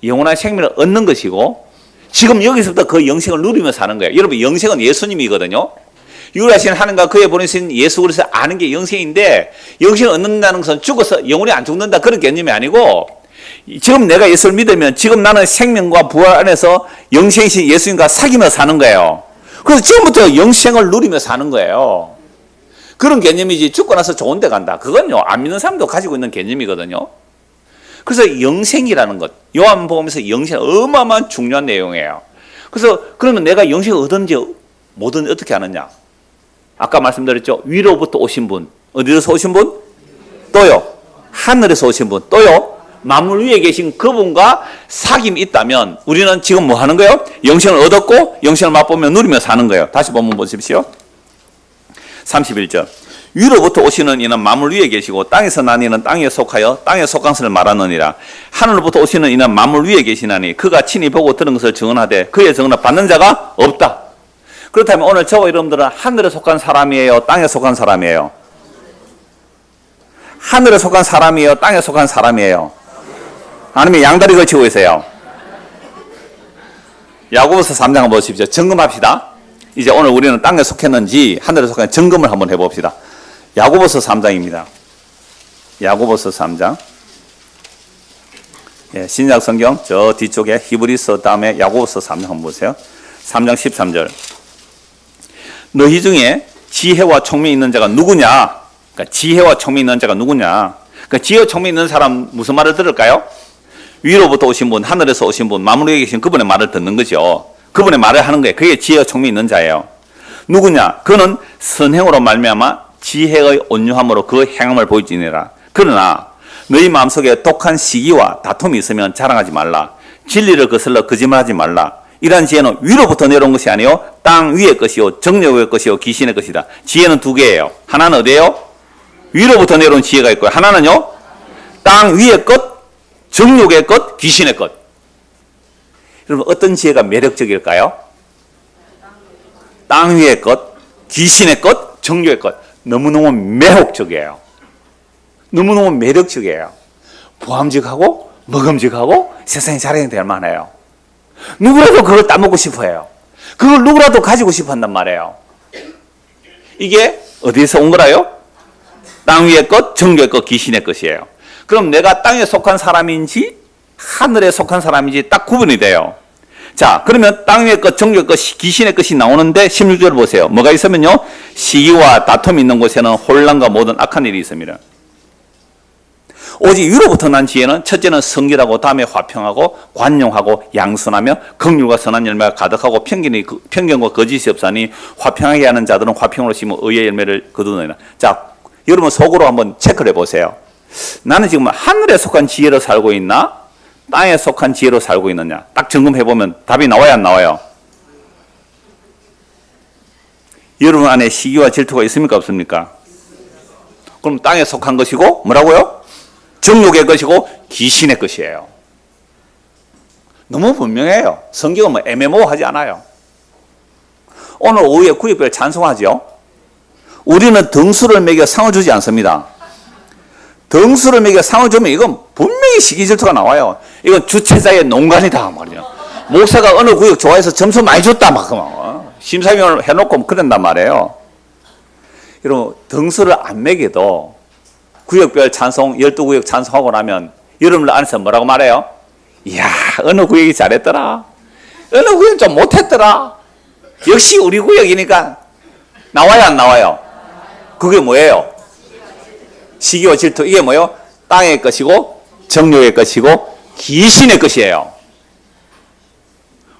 영원한 생명을 얻는 것이고, 지금 여기서부터 그 영생을 누리며 사는 거예요. 여러분, 영생은 예수님이거든요. 유일하신 하나님과 그의 보내신 예수 그리스도 아는 게 영생인데, 영생을 얻는다는 것은 죽어서 영원히 안 죽는다 그런 개념이 아니고, 지금 내가 예수를 믿으면 지금 나는 생명과 부활 안에서 영생이신 예수님과 사귀며 사는 거예요. 그래서 지금부터 영생을 누리며 사는 거예요. 그런 개념이지 죽고 나서 좋은 데 간다, 그건요 안 믿는 사람도 가지고 있는 개념이거든요. 그래서 영생이라는 것, 요한복음에서 영생 어마어마한 중요한 내용이에요. 그래서 그러면 내가 영생을 얻은지 뭐든 어떻게 아느냐? 아까 말씀드렸죠. 위로부터 오신 분, 어디서 오신 분? 또요 하늘에서 오신 분, 또요 만물 위에 계신 그분과 사귐이 있다면 우리는 지금 뭐 하는 거예요? 영생을 얻었고 영생을 맛보며 누리며 사는 거예요. 다시 본문 보십시오. 31절. 위로부터 오시는 이는 만물 위에 계시고 땅에서 난 이는 땅에 속하여 땅에 속한 것을 말하느니라. 하늘로부터 오시는 이는 만물 위에 계시나니 그가 친히 보고 들은 것을 증언하되 그의 증언을 받는 자가 없다. 그렇다면 오늘 저와 여러분들은 하늘에 속한 사람이에요? 땅에 속한 사람이에요? 하늘에 속한 사람이에요? 땅에 속한 사람이에요? 아니면 양다리 걸치고 계세요? 야고보서 3장 한번 보십시오. 점검합시다. 이제 오늘 우리는 땅에 속했는지 하늘에 속했는지 점검을 한번 해봅시다. 야고보서 3장입니다. 야고보서 3장. 예, 신약 성경 저 뒤쪽에 히브리서 다음에 야고보서 3장 한번 보세요. 3장 13절. 너희 중에 지혜와 총명이 있는 자가 누구냐? 그러니까 지혜와 총명이 있는 자가 누구냐? 그러니까 지혜와 총명이 있는 사람 무슨 말을 들을까요? 위로부터 오신 분, 하늘에서 오신 분, 만물 위에 계신 그분의 말을 듣는 거죠. 그분의 말을 하는 거예요. 그게 지혜와 총명이 있는 자예요. 누구냐? 그는 선행으로 말미암아 지혜의 온유함으로 그 행함을 보이지니라. 그러나 너희 마음속에 독한 시기와 다툼이 있으면 자랑하지 말라. 진리를 거슬러 거짓말하지 말라. 이러한 지혜는 위로부터 내려온 것이 아니요 땅 위의 것이요 정욕의 것이요 귀신의 것이다. 지혜는 두 개예요. 하나는 어디예요? 위로부터 내려온 지혜가 있고요. 하나는요 땅 위의 것, 정욕의 것, 귀신의 것. 여러분, 어떤 지혜가 매력적일까요? 땅 위의 것, 귀신의 것, 정욕의 것. 너무너무 매혹적이에요. 너무너무 매력적이에요. 보암직하고 먹음직하고 세상에 자랑이 될 만해요. 누구라도 그걸 따먹고 싶어해요. 그걸 누구라도 가지고 싶어 한단 말이에요. 이게 어디에서 온 거라요? 땅 위의 것, 정욕의 것, 귀신의 것이에요. 그럼 내가 땅에 속한 사람인지 하늘에 속한 사람인지 딱 구분이 돼요. 자, 그러면 땅 위의 것, 정욕의 것, 귀신의 것이 나오는데 16절 보세요. 뭐가 있으면요 시기와 다툼이 있는 곳에는 혼란과 모든 악한 일이 있습니다. 오직 위로부터 난 지혜는 첫째는 성결하고 다음에 화평하고 관용하고 양선하며 긍휼과 선한 열매가 가득하고 편견과 거짓이 없사니 화평하게 하는 자들은 화평으로 심어 의의 열매를 거두느니라. 자, 여러분 속으로 한번 체크를 해보세요. 나는 지금 하늘에 속한 지혜로 살고 있나? 땅에 속한 지혜로 살고 있느냐? 딱 점검해보면 답이 나와요, 안 나와요? 여러분 안에 시기와 질투가 있습니까, 없습니까? 그럼 땅에 속한 것이고 뭐라고요? 정욕의 것이고 귀신의 것이에요. 너무 분명해요. 성경은 뭐 애매모호하지 않아요. 오늘 오후에 구역별 찬송하죠. 우리는 등수를 매겨 상을 주지 않습니다. 등수를 매겨 상을 주면 이건 분명히 시기 질투가 나와요. 이건 주체자의 농간이다 말이죠. 목사가 어느 구역 좋아해서 점수 많이 줬다 막 심사위원을 해놓고 그런단 말이에요. 여러분 등수를 안 매겨도 구역별 찬송 12구역 찬송하고 나면 여러분들 안에서 뭐라고 말해요? 이야 어느 구역이 잘했더라. 어느 구역 좀 못했더라. 역시 우리 구역이니까 나와요 안 나와요? 그게 뭐예요? 시기와 질투. 이게 뭐예요? 땅의 것이고 정욕의 것이고 귀신의 것이에요.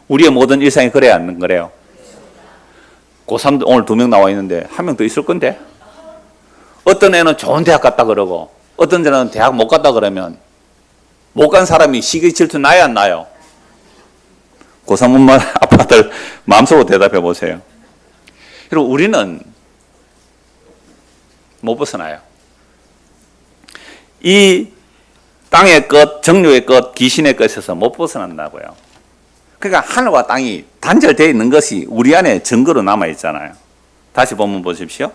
우리의 모든 일상이 그래야 안 그래요? 고3 오늘 2명 나와 있는데 1명 더 있을 건데 어떤 애는 좋은 대학 갔다 그러고 어떤 애는 대학 못 갔다 그러면 못 간 사람이 시기 질투 나야 안 나요? 고3 엄마 아빠들 마음속으로 대답해 보세요. 여러분, 우리는 못 벗어나요. 이 땅의 것, 정욕의 것, 귀신의 것에서 못 벗어난다고요. 그러니까 하늘과 땅이 단절되어 있는 것이 우리 안에 증거로 남아 있잖아요. 다시 본문 보십시오.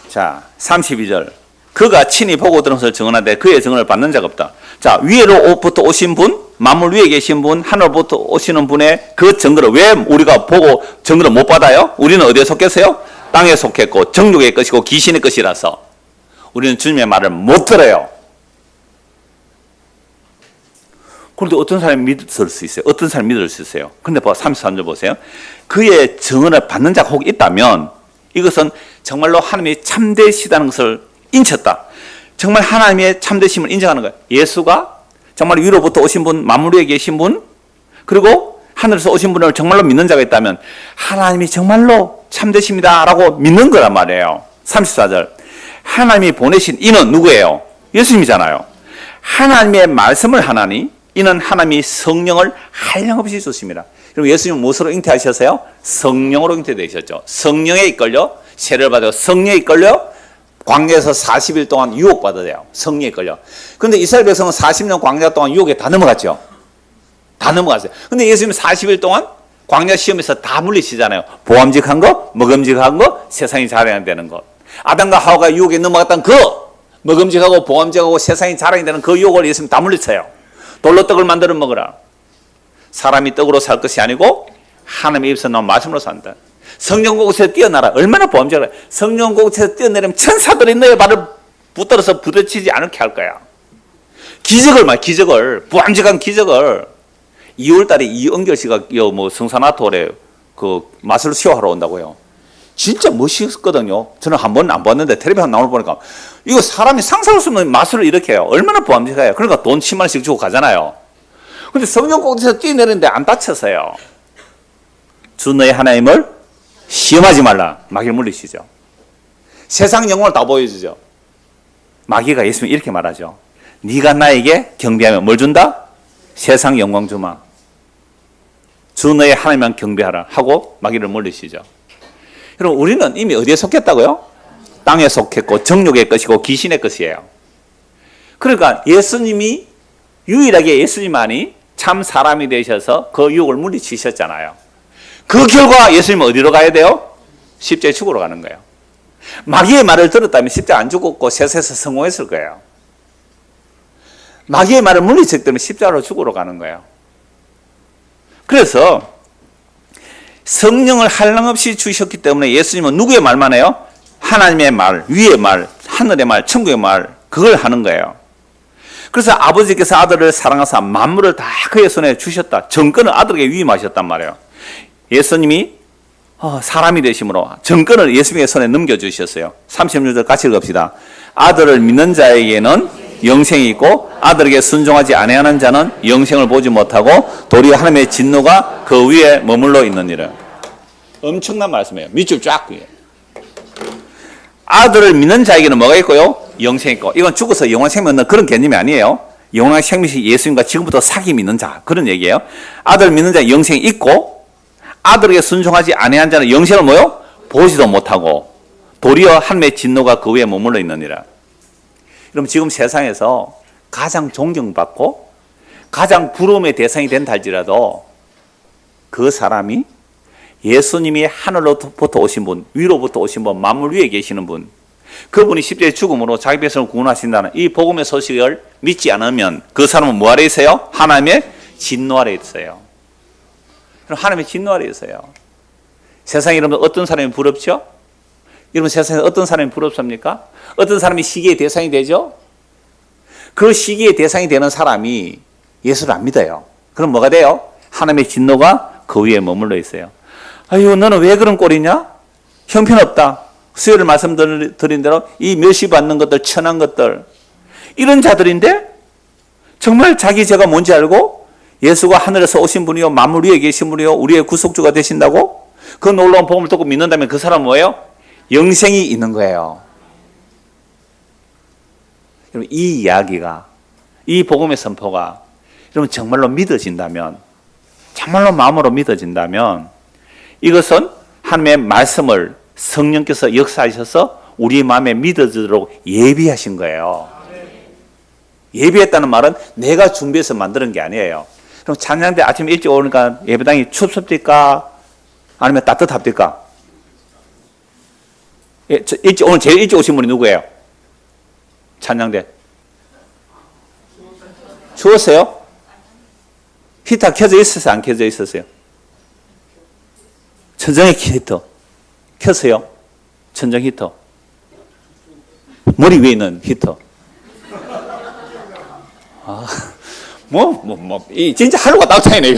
자, 32절. 그가 친히 보고 들은 것을 증언하되 그의 증언을 받는 자가 없다. 자, 위로부터 오신 분, 만물 위에 계신 분, 하늘로부터 오시는 분의 그 증거를 왜 우리가 보고 증거를 못 받아요? 우리는 어디에 속했어요? 땅에 속했고 정욕의 것이고 귀신의 것이라서 우리는 주님의 말을 못 들어요. 그런데 어떤 사람이 믿을 수 있어요? 어떤 사람이 믿을 수 있어요? 근데 33절 보세요. 그의 증언을 받는 자가 혹 있다면 이것은 정말로 하나님이 참되시다는 것을 인쳤다. 정말 하나님의 참되심을 인정하는 거예요. 예수가 정말 위로부터 오신 분, 만물 위에 계신 분, 그리고 하늘에서 오신 분을 정말로 믿는 자가 있다면 하나님이 정말로 참되십니다 라고 믿는 거란 말이에요. 34절. 하나님이 보내신 이는 누구예요? 예수님이잖아요. 하나님의 말씀을 하나니 이는 하나님이 성령을 한량없이 주십니다. 그럼 예수님은 무엇으로 잉태하셨어요? 성령으로 잉태되셨죠. 성령에 이끌려 세례를 받아 성령에 이끌려 광야에서 40일 동안 유혹받아요. 성령에 이끌려. 그런데 이스라엘 백성은 40년 광야 동안 유혹에 다 넘어갔죠. 다 넘어갔어요. 근데 예수님은 40일 동안 광야 시험에서 다 물리시잖아요. 보암직한 거, 먹음직한 거, 세상이 자랑이 되는 것. 아담과 하와가 유혹에 넘어갔던 그 먹음직하고 보암직하고 세상이 자랑이 되는 그 유혹을 예수님 다 물리쳐요. 돌로 떡을 만들어 먹으라. 사람이 떡으로 살 것이 아니고 하나님의 입에서 나온 말씀으로 산다. 성령 곳에서 뛰어나라. 얼마나 보암직하라. 성령 곳에서 뛰어내리면 천사들이 너의 발을 붙들어서 부딪히지 않게 할 거야. 기적을 보암직한 기적을 2월달에 이은결 씨가 성산아토에 그 마술 쇼하러 온다고요. 진짜 멋있거든요. 저는 한 번은 안 봤는데 텔레비전 나오는 거 보니까 이거 사람이 상상할 수 없는 마술을 이렇게 해요. 얼마나 보암직해요. 그러니까 돈 10만 원씩 주고 가잖아요. 근데 성령 곳에서 뛰어내리는데 안 다쳐서요. 주 너의 하나님을 시험하지 말라. 마귀를 물리시죠. 세상 영광을 다 보여주죠. 마귀가 예수님 이렇게 말하죠. 네가 나에게 경배하면 뭘 준다? 세상 영광 주마. 주 너의 하나님만 경배하라 하고 마귀를 물리시죠. 여러분, 우리는 이미 어디에 속했다고요? 땅에 속했고 정욕의 것이고 귀신의 것이에요. 그러니까 예수님이 유일하게 예수님만이 참 사람이 되셔서 그 유혹을 물리치셨잖아요. 그 결과 예수님은 어디로 가야 돼요? 십자가에 죽으러 가는 거예요. 마귀의 말을 들었다면 십자가 안 죽었고 세상에서 성공했을 거예요. 마귀의 말을 물리쳤기 때문에 십자가로 죽으러 가는 거예요. 그래서 성령을 한량없이 주셨기 때문에 예수님은 누구의 말만 해요? 하나님의 말, 위의 말, 하늘의 말, 천국의 말, 그걸 하는 거예요. 그래서 아버지께서 아들을 사랑하사 만물을 다 그의 손에 주셨다. 정권을 아들에게 위임하셨단 말이에요. 예수님이 사람이 되심으로 정권을 예수님의 손에 넘겨주셨어요. 36절 같이 읽읍시다. 아들을 믿는 자에게는 영생이 있고 아들에게 순종하지 아니하는 자는 영생을 보지 못하고 도리어 하나님의 진노가 그 위에 머물러 있느니라. 엄청난 말씀이에요. 밑줄 쫙. 아들을 믿는 자에게는 뭐가 있고요? 영생이 있고. 이건 죽어서 영원한 생명 얻는 그런 개념이 아니에요. 영원한 생명이 예수님과 지금부터 사귐 있는 자, 그런 얘기예요. 아들 믿는 자는 영생이 있고 아들에게 순종하지 아니한 자는 영생을 뭐요? 보지도 못하고 도리어 하나님의 진노가 그 위에 머물러 있느니라. 그럼 지금 세상에서 가장 존경받고 가장 부러움의 대상이 된다 할지라도 그 사람이 예수님이 하늘로부터 오신 분, 위로부터 오신 분, 만물 위에 계시는 분, 그분이 십자가의 죽음으로 자기 백성을 구원하신다는 이 복음의 소식을 믿지 않으면 그 사람은 뭐 아래 있어요? 하나님의 진노 아래 있어요. 그럼 하나님의 진노 아래 있어요. 세상에 여러분 어떤 사람이 부럽죠? 여러분 세상에 어떤 사람이 부럽습니까? 어떤 사람이 시기의 대상이 되죠? 그 시기의 대상이 되는 사람이 예수를 안 믿어요. 그럼 뭐가 돼요? 하나님의 진노가 그 위에 머물러 있어요. 아유, 너는 왜 그런 꼴이냐? 형편없다. 수요일 말씀드린 대로 이 멸시받는 것들, 천한 것들, 이런 자들인데 정말 자기 죄가 뭔지 알고 예수가 하늘에서 오신 분이요 만물 위에 계신 분이요 우리의 구속주가 되신다고 그 놀라운 복음을 듣고 믿는다면 그 사람은 뭐예요? 영생이 있는 거예요. 여러분, 이 이야기가, 이 복음의 선포가 여러분 정말로 믿어진다면 정말로 마음으로 믿어진다면 이것은 하나님의 말씀을 성령께서 역사하셔서 우리 마음에 믿어지도록 예비하신 거예요. 예비했다는 말은 내가 준비해서 만드는 게 아니에요. 그럼 찬양대 아침 일찍 오니까 예배당이 춥습니까? 아니면 따뜻합니까? 예, 오늘 제일 일찍 오신 분이 누구예요? 찬양대. 추웠어요? 히터 켜져 있었어요? 안 켜져 있었어요? 천정의 히터 켰어요? 천정 히터. 머리 위에 있는 히터. 진짜 하루가 딱 차이네요.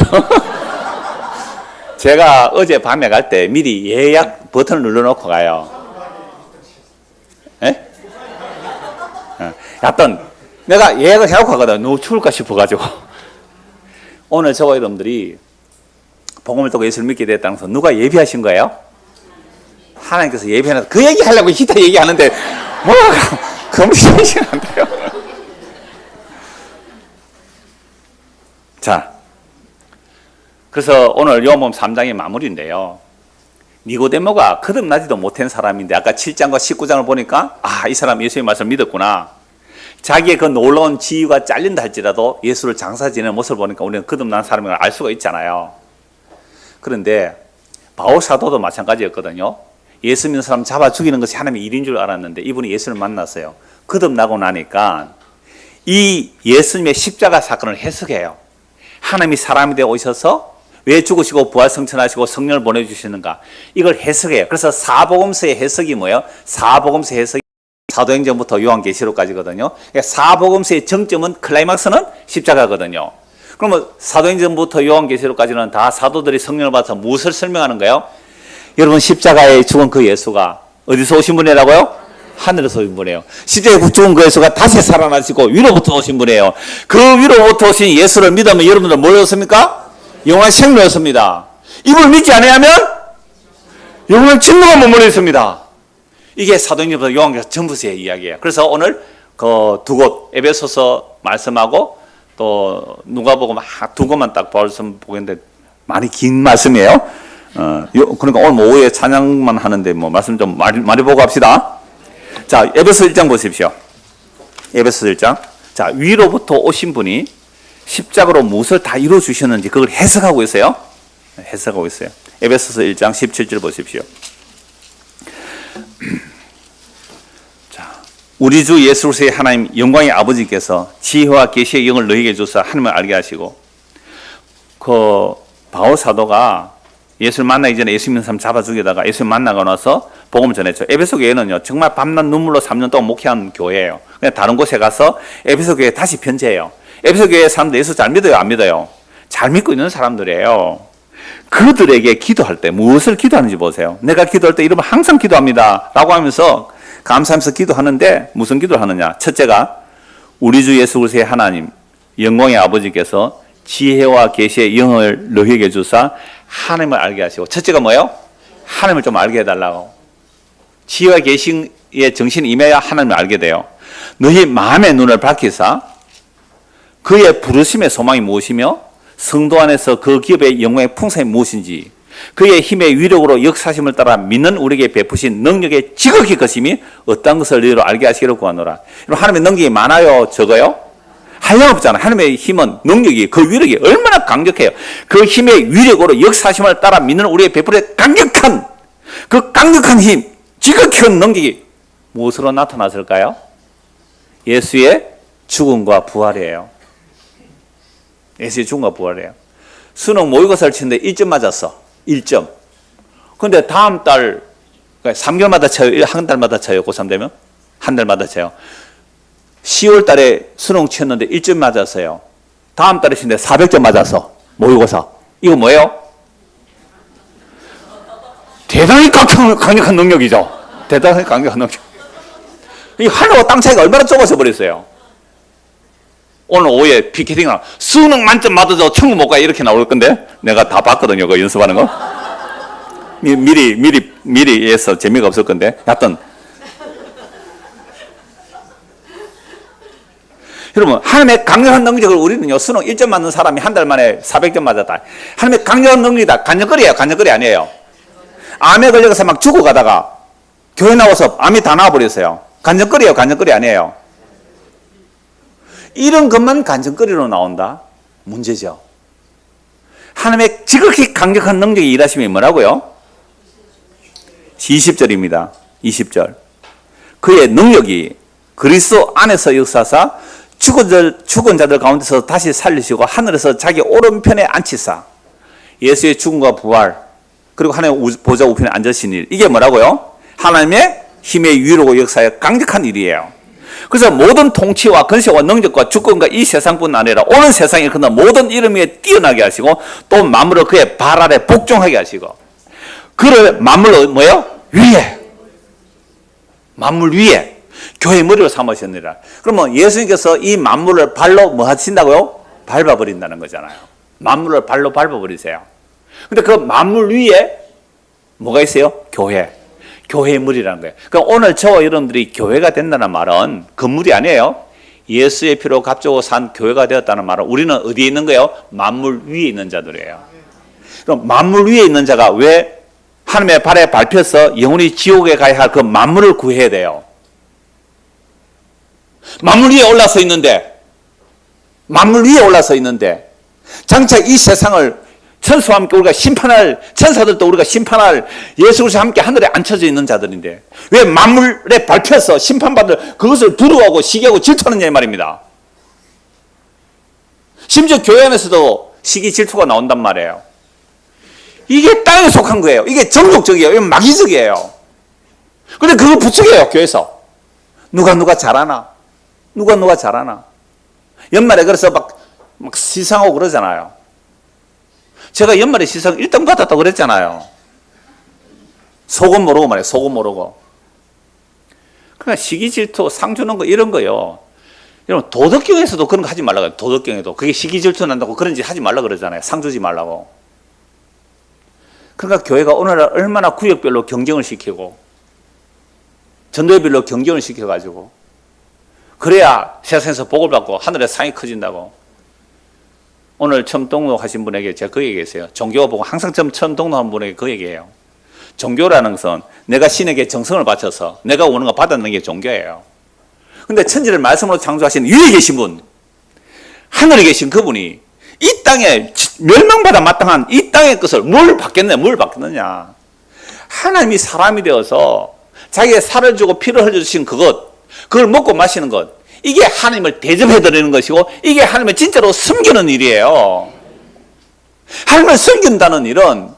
제가 어제 밤에 갈 때 미리 예약 버튼을 눌러놓고 가요. 예? 약간 내가 예약을 해놓고 가거든. 너무 추울까 싶어가지고. 오늘 저와 여러분들이 복음을 듣고 예수를 믿게 됐다는 것은 누가 예비하신 거예요? 하나님께서 예비하는, 그 얘기 하려고 히터 얘기하는데 뭐가 검색이 안 돼요. 자, 그래서 오늘 요한복음 3장의 마무리인데요. 니고데모가 거듭나지도 못한 사람인데 아까 7장과 19장을 보니까 이 사람 예수의 말씀을 믿었구나. 자기의 그 놀라운 지위가 잘린다 할지라도 예수를 장사 지내는 모습을 보니까 우리는 거듭난 사람인 걸 알 수가 있잖아요. 그런데 바울 사도도 마찬가지였거든요. 예수 믿는 사람 잡아 죽이는 것이 하나님의 일인 줄 알았는데 이분이 예수를 만났어요. 거듭나고 나니까 이 예수님의 십자가 사건을 해석해요. 하나님이 사람이 되어 오셔서 왜 죽으시고 부활성천하시고 성령을 보내주시는가, 이걸 해석해요. 그래서 사복음서의 해석이 뭐예요? 사복음서 해석이 사도행전부터 요한계시록까지거든요. 그러니까 사복음서의 정점은, 클라이막스는 십자가거든요. 그러면 사도행전부터 요한계시록까지는 다 사도들이 성령을 받아서 무엇을 설명하는 거예요? 여러분, 십자가에 죽은 그 예수가 어디서 오신 분이라고요? 하늘에서 오신 분이에요. 십자가에 죽은 그 예수가 다시 살아나시고 위로부터 오신 분이에요. 그 위로부터 오신 예수를 믿으면 여러분들 뭘 얻습니까? 영원한 생명을 얻습니다. 이걸 믿지 않으면 영원한 진노가 머물러 있습니다. 이게 사도행전부터 요한계시록 전부서의 이야기예요. 그래서 오늘 그 두 곳, 에베소서 말씀하고 또 누가복음 두 곳만 딱 말씀 보겠는데 많이 긴 말씀이에요. 그러니까 오늘 뭐 오후에 찬양만 하는데 뭐 말씀 좀 많이 보고 합시다. 자, 에베소 1장 보십시오. 에베소 1장. 자, 위로부터 오신 분이 십자가로 무엇을 다 이루어 주셨는지 그걸 해석하고 있어요. 해석하고 있어요. 에베소서 1장 17절 보십시오. 자, 우리 주 예수 그리스도의 하나님 영광의 아버지께서 지혜와 계시의 영을 너희에게 주사 하나님을 알게 하시고, 그 바울 사도가 예수를 만나기 전에 예수 믿는 사람 잡아 죽이다가 예수를 만나고 나서 복음을 전했죠. 에베소 교회는요, 정말 밤낮 눈물로 3년 동안 목회한 교회예요. 그냥 다른 곳에 가서 에베소 교회에 다시 편지해요. 에베소 교회 사람들 예수 잘 믿어요, 안 믿어요? 잘 믿고 있는 사람들이에요. 그들에게 기도할 때 무엇을 기도하는지 보세요. 내가 기도할 때 이러면 항상 기도합니다 라고 하면서 감사하면서 기도하는데 무슨 기도를 하느냐. 첫째가 우리 주 예수 그리스도의 하나님 영광의 아버지께서 지혜와 계시의 영을 너희에게 주사 하나님을 알게 하시고, 첫째가 뭐예요? 하나님을 좀 알게 해달라고. 지혜와 계시의 정신이 임해야 하나님을 알게 돼요. 너희 마음의 눈을 밝히사 그의 부르심의 소망이 무엇이며 성도 안에서 그 기업의 영광의 풍성이 무엇인지, 그의 힘의 위력으로 역사심을 따라 믿는 우리에게 베푸신 능력의 지극히 크심이 어떤 것을 너희로 알게 하시기를 구하노라. 하나님의 능력이 많아요, 적어요? 한량없잖아. 하나님의 힘은, 능력이, 그 위력이 얼마나 강력해요. 그 힘의 위력으로 역사심을 따라 믿는 우리의 베풀의 강력한, 그 강력한 힘, 지극히 큰 능력이 무엇으로 나타났을까요? 예수의 죽음과 부활이에요. 예수의 죽음과 부활이에요. 수능 모의고사를 치는데 1점 맞았어. 1점. 근데 다음 달, 3개월마다 쳐요? 한 달마다 쳐요? 고3 되면? 한 달마다 쳐요. 10월 달에 수능 치었는데 1점 맞았어요. 다음 달에 치는데 400점 맞았어. 모의고사. 이거 뭐예요? 대단히 강력한 능력이죠. 대단히 강력한 능력. 이 하늘과 땅 차이가 얼마나 좁아져 버렸어요. 오늘 오후에 피켓팅 나와. 수능 만점 맞아서 천국 못 가. 이렇게 나올 건데 내가 다 봤거든요. 그 연습하는 거. 미리 해서 재미가 없을 건데. 하여튼 여러분, 하나님의 강력한 능력을 우리는요, 수능 1점 맞는 사람이 한 달 만에 400점 맞았다. 하나님의 강력한 능력이다. 간접거리예요. 간접거리 아니에요. 암에 걸려서 막 죽어가다가 교회 나와서 암이 다 나와버렸어요. 간접거리예요. 간접거리 아니에요. 이런 것만 간접거리로 나온다? 문제죠. 하나님의 지극히 강력한 능력이 일하심이 뭐라고요? 20절입니다. 20절. 그의 능력이 그리스도 안에서 역사사 죽은 자들 가운데서 다시 살리시고 하늘에서 자기 오른편에 앉히사 예수의 죽음과 부활 그리고 하나님의 보좌 우편에 앉으신 일, 이게 뭐라고요? 하나님의 힘의 위로고 역사의 강력한 일이에요. 그래서 모든 통치와 권세와 능력과 주권과 이 세상뿐 아니라 오는 세상에 그나 모든 이름 위에 뛰어나게 하시고 또 만물을 그의 발 아래 복종하게 하시고 그를 만물로 뭐예요? 위에, 만물 위에 교회 머리로 삼으셨느니라. 그러면 예수님께서 이 만물을 발로 뭐 하신다고요? 밟아버린다는 거잖아요. 만물을 발로 밟아버리세요. 근데 그 만물 위에 뭐가 있어요? 교회. 교회의 머리라는 거예요. 그러니까 오늘 저와 여러분들이 교회가 된다는 말은 건물이 아니에요. 예수의 피로 값주고 산 교회가 되었다는 말은 우리는 어디에 있는 거예요? 만물 위에 있는 자들이에요. 그럼 만물 위에 있는 자가 왜 하나님의 발에 밟혀서 영원히 지옥에 가야 할 그 만물을 구해야 돼요? 만물 위에 올라서 있는데, 만물 위에 올라서 있는데, 장차 이 세상을 천수와 함께 우리가 심판할, 천사들도 우리가 심판할 예수 그리스도와 함께 하늘에 앉혀져 있는 자들인데, 왜 만물에 밟혀서 심판받을 그것을 두려워하고 시기하고 질투하느냐 이 말입니다. 심지어 교회 안에서도 시기 질투가 나온단 말이에요. 이게 땅에 속한 거예요. 이게 정욕적이에요. 이게 마귀적이에요. 근데 그걸 부추겨요, 교회에서. 누가 잘하나? 누가 잘하나? 연말에 그래서 막 시상하고 그러잖아요. 제가 연말에 시상 1등 받았다고 그랬잖아요. 속은 모르고 말이에요. 속은 모르고. 그러니까 시기 질투, 상 주는 거 이런 거요. 여러분 도덕경에서도 그런 거 하지 말라고. 도덕경에도. 그게 시기 질투 난다고 그런 짓 하지 말라고 그러잖아요. 상 주지 말라고. 그러니까 교회가 오늘날 얼마나 구역별로 경쟁을 시키고 전도회별로 경쟁을 시켜가지고 그래야 세상에서 복을 받고 하늘에 상이 커진다고. 오늘 처음 등록하신 분에게 제가 그 얘기했어요. 종교가 보고 항상 처음 등록한 분에게 그 얘기해요. 종교라는 것은 내가 신에게 정성을 바쳐서 내가 원하는 거 받았는 게 종교예요. 근데 천지를 말씀으로 창조하신 위에 계신 분, 하늘에 계신 그분이 이 땅에 멸망받아 마땅한 이 땅의 것을 뭘 받겠느냐. 하나님이 사람이 되어서 자기의 살을 주고 피를 흘려주신 그걸 먹고 마시는 것, 이게 하나님을 대접해드리는 것이고 이게 하나님을 진짜로 섬기는 일이에요. 하나님을 섬긴다는 일은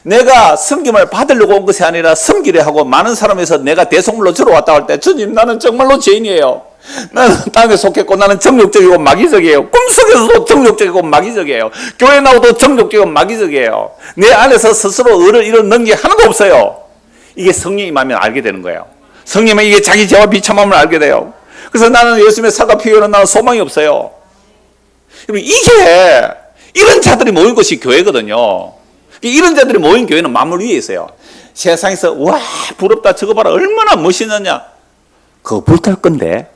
내가 섬김을 받으려고 온 것이 아니라 섬기려 하고 많은 사람에서 내가 대속물로 주러 왔다 할 때 주님 나는 정말로 죄인이에요. 나는 땅에 속했고 나는 정욕적이고 마귀적이에요. 꿈속에서도 정욕적이고 마귀적이에요. 교회 나오도 정욕적이고 마귀적이에요. 내 안에서 스스로 의를 이루는 게 하나도 없어요. 이게 성령이 임하면 알게 되는 거예요. 성령이 이게 자기 죄와 비참함을 알게 돼요. 그래서 나는 예수님의 사과 피우는 나는 소망이 없어요. 이게 이런 자들이 모인 것이 교회거든요. 이런 자들이 모인 교회는 만물 위에 있어요. 세상에서 와 부럽다 저거 봐라 얼마나 멋있느냐, 그거 불탈 건데